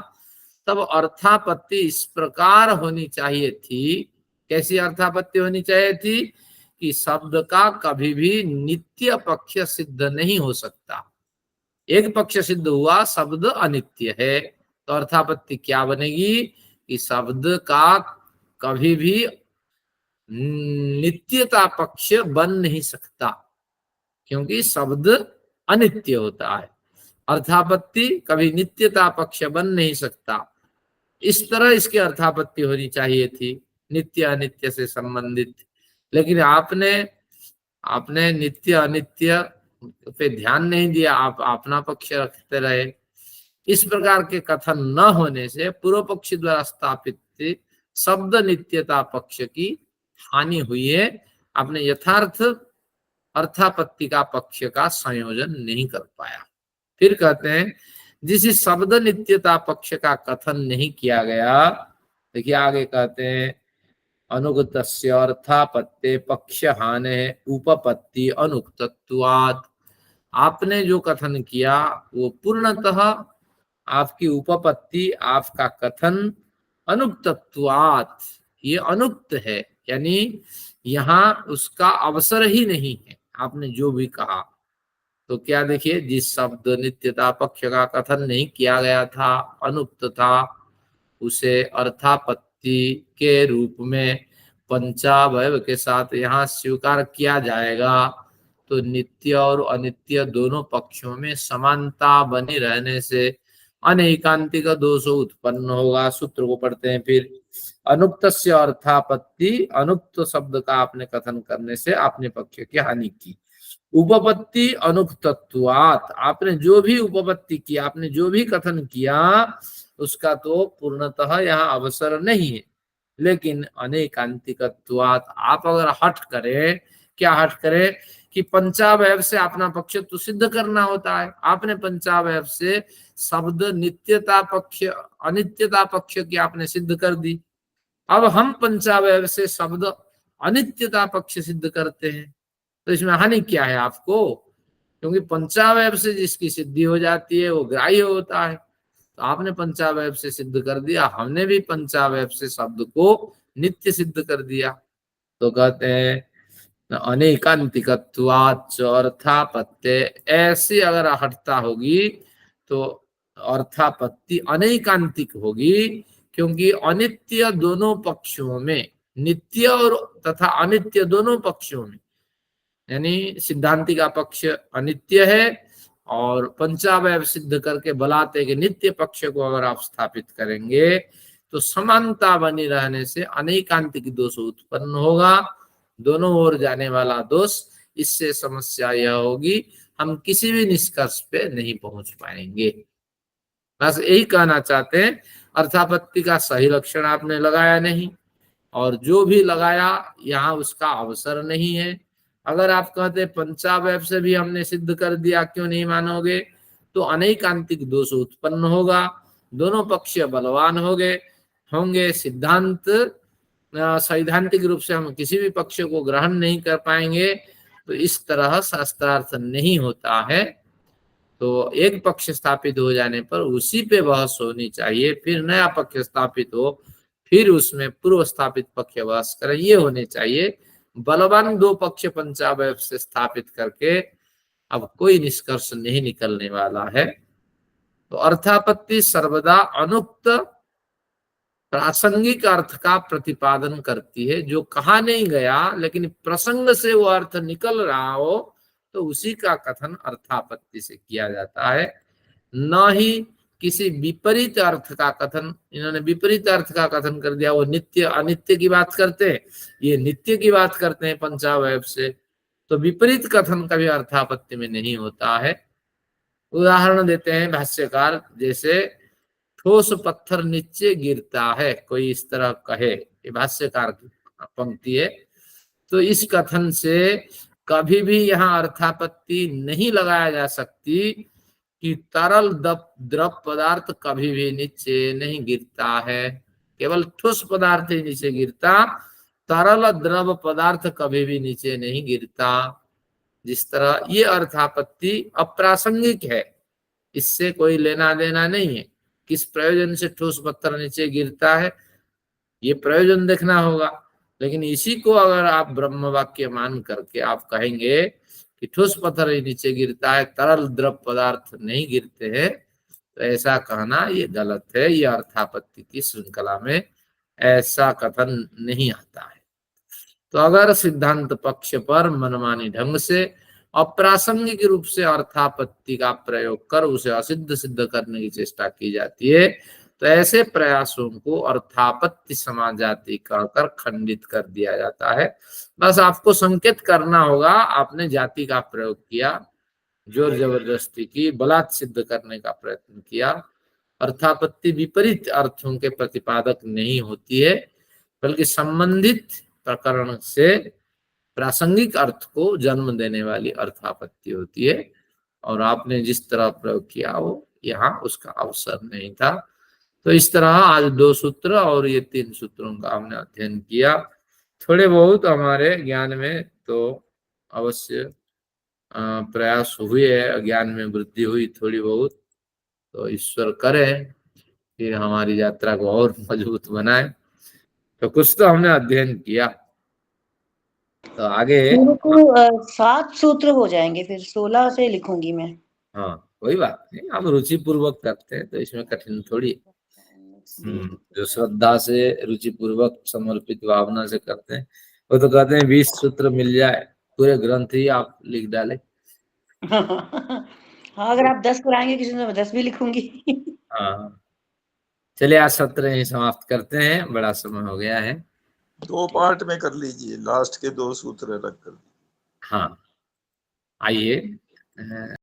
तब अर्थापत्ति इस प्रकार होनी चाहिए थी। कैसी अर्थापत्ति होनी चाहिए थी? कि शब्द का कभी भी नित्य पक्ष सिद्ध नहीं हो सकता। एक पक्ष सिद्ध हुआ शब्द अनित्य है, तो अर्थापत्ति क्या बनेगी? कि शब्द का कभी भी नित्यता पक्ष बन नहीं सकता, क्योंकि शब्द अनित्य होता है। अर्थापत्ति कभी नित्यता पक्ष बन नहीं सकता। इस तरह इसकी अर्थापत्ति होनी चाहिए थी, नित्य अनित्य से संबंधित। लेकिन आपने नित्य अनित्य पे ध्यान नहीं दिया, आप अपना पक्ष रखते रहे। इस प्रकार के कथन न होने से पूर्व पक्षी द्वारा स्थापित शब्द नित्यता पक्ष की हानि हुई है। आपने यथार्थ अर्थापत्ति का पक्ष का संयोजन नहीं कर पाया। फिर कहते हैं जिस शब्द नित्यता पक्ष का कथन नहीं किया गया, देखिए आगे कहते हैं अनुगतस्य अर्थापत्ति पक्ष हाने उपपत्ति अनुक्तत्वात्। आपने जो कथन किया वो पूर्णतः आपकी उपपत्ति, आपका कथन अनुक्तत्वात्, ये अनुक्त है, यानी यहाँ उसका अवसर ही नहीं है। आपने जो भी कहा, तो क्या देखिए जिस शब्द नित्यता पक्ष का कथन नहीं किया गया था, अनुक्त था, उसे अर्थापत्ति के रूप में पंचावयव के साथ यहाँ स्वीकार किया जाएगा। तो नित्य और अनित्य दोनों पक्षों में समानता बनी रहने से अनैकांतिक दोष उत्पन्न होगा। सूत्र को पढ़ते हैं फिर। अनुक्तस्य अर्थापत्ति, अनुक्त शब्द का आपने कथन करने से आपने पक्ष की हानि की। उपपत्ति अनुक्तत्वात्, आपने जो भी उपपत्ति किया, आपने जो भी कथन किया उसका तो पूर्णतः यहाँ अवसर नहीं है। लेकिन अनेकांतिकत्वात् आप अगर हट करें, क्या हट करें कि पंचावयव से अपना पक्ष तो सिद्ध करना होता है। आपने पंचावयव से शब्द नित्यता पक्ष अनित्यता पक्ष की आपने सिद्ध कर दी। अब हम पंचावयव से शब्द अनित्यता पक्ष सिद्ध करते हैं, तो इसमें हानि क्या है आपको? क्योंकि पंचावयव से जिसकी सिद्धि हो जाती है वो ग्राह्य होता है। तो आपने पंचावयव से सिद्ध कर दिया, हमने भी पंचावयव से शब्द को नित्य सिद्ध कर दिया। तो कहते हैं अनेकांतिकत्वाच्च अर्थापत्ति, ऐसी अगर हटता होगी तो अर्थापत्ति अनेकांतिक होगी, क्योंकि अनित्य दोनों पक्षों में, नित्य और तथा अनित्य दोनों पक्षों में, यानी सिद्धांति का पक्ष अनित्य है और पंचावयव सिद्ध करके बलाते के नित्य पक्ष को अगर आप स्थापित करेंगे तो समानता बनी रहने से अनेकांतिक दोष उत्पन्न होगा, दोनों ओर जाने वाला दोष। इससे समस्या यह होगी हम किसी भी निष्कर्ष पे नहीं पहुंच पाएंगे। बस यही कहना चाहते हैं। अर्थापत्ति का सही लक्षण आपने लगाया नहीं, और जो भी लगाया यहाँ उसका अवसर नहीं है। अगर आप कहते पंचावयव से भी हमने सिद्ध कर दिया, क्यों नहीं मानोगे? तो अनेकांतिक दोष उत्पन्न होगा, दोनों पक्ष बलवान होंगे। सिद्धांत सैद्धांतिक रूप से हम किसी भी पक्ष को ग्रहण नहीं कर पाएंगे, तो इस तरह शास्त्रार्थ नहीं होता है। तो एक पक्ष स्थापित हो जाने पर उसी पे बहस होनी चाहिए, फिर नया पक्ष स्थापित हो, फिर उसमें पूर्व स्थापित पक्ष बहस करें, ये होने चाहिए। बलवान दो पक्ष पंचावयव से स्थापित करके अब कोई निष्कर्ष नहीं निकलने वाला है। तो अर्थापत्ति सर्वदा अनुक्त प्रासंगिक अर्थ का प्रतिपादन करती है। जो कहा नहीं गया लेकिन प्रसंग से वो अर्थ निकल रहा हो, तो उसी का कथन अर्थापत्ति से किया जाता है, न ही किसी विपरीत अर्थ का कथन। इन्होंने विपरीत अर्थ का कथन कर दिया, वो नित्य अनित्य की बात करते हैं, ये नित्य की बात करते हैं पंचावयव से, तो विपरीत कथन कभी अर्थापत्ति में नहीं होता है। उदाहरण देते हैं भाष्यकार, जैसे ठोस पत्थर नीचे गिरता है, कोई इस तरह कहे, ये भाष्यकार की पंक्ति है। तो इस कथन से कभी भी यहाँ अर्थापत्ति नहीं लगाया जा सकती कि तरल द्रव पदार्थ कभी भी नीचे नहीं गिरता है, केवल ठोस पदार्थ ही नीचे गिरता, तरल द्रव पदार्थ कभी भी नीचे नहीं गिरता। जिस तरह ये अर्थापत्ति अप्रासंगिक है, इससे कोई लेना देना नहीं है। किस प्रयोजन से ठोस पत्थर नीचे गिरता है, ये प्रयोजन देखना होगा। लेकिन इसी को अगर आप ब्रह्म वाक्य मान करके आप कहेंगे कि ठोस पत्थर ही नीचे गिरता है, तरल द्रव पदार्थ नहीं गिरते हैं, तो ऐसा कहना ये गलत है। ये अर्थापत्ति की श्रृंखला में ऐसा कथन नहीं आता है। तो अगर सिद्धांत पक्ष पर मनमानी ढंग से अप्रासंगिक रूप से अर्थापत्ति का प्रयोग कर उसे असिद्ध सिद्ध करने की चेष्टा की जाती है, तो ऐसे प्रयासों को अर्थापत्ति समाजाति कहकर खंडित कर दिया जाता है। बस आपको संकेत करना होगा, आपने जाति का प्रयोग किया, जोर जबरदस्ती की, बलात् सिद्ध करने का प्रयत्न किया। अर्थापत्ति विपरीत अर्थों के प्रतिपादक नहीं होती है, बल्कि संबंधित प्रकरण से प्रासंगिक अर्थ को जन्म देने वाली अर्थापत्ति होती है। और आपने जिस तरह प्रयोग किया वो यहाँ उसका अवसर नहीं था। तो इस तरह आज 2 सूत्र और ये 3 सूत्रों का हमने अध्ययन किया। थोड़े बहुत हमारे ज्ञान में तो अवश्य प्रयास हुए, ज्ञान में वृद्धि हुई थोड़ी बहुत, तो ईश्वर करे कि हमारी यात्रा को और मजबूत बनाए। तो कुछ तो हमने अध्ययन किया, तो आगे 7 सूत्र हो जाएंगे, फिर 16 से लिखूंगी मैं। हाँ कोई बात नहीं, हम रुचि पूर्वक करते हैं तो इसमें कठिन थोड़ी। जो श्रद्धा से रुचि पूर्वक समर्पित भावना से करते हैं वो तो कहते हैं 20 सूत्र मिल जाए पूरे ग्रंथ ही आप लिख डाले। हाँ, अगर आप 10 कराएंगे किसी ने, 10 भी लिखूंगी। हाँ चलिए आज सत्र यहीं समाप्त करते हैं, बड़ा समय हो गया है। 2 पार्ट में कर लीजिए, लास्ट के 2 सूत्र अलग कर। हाँ आइए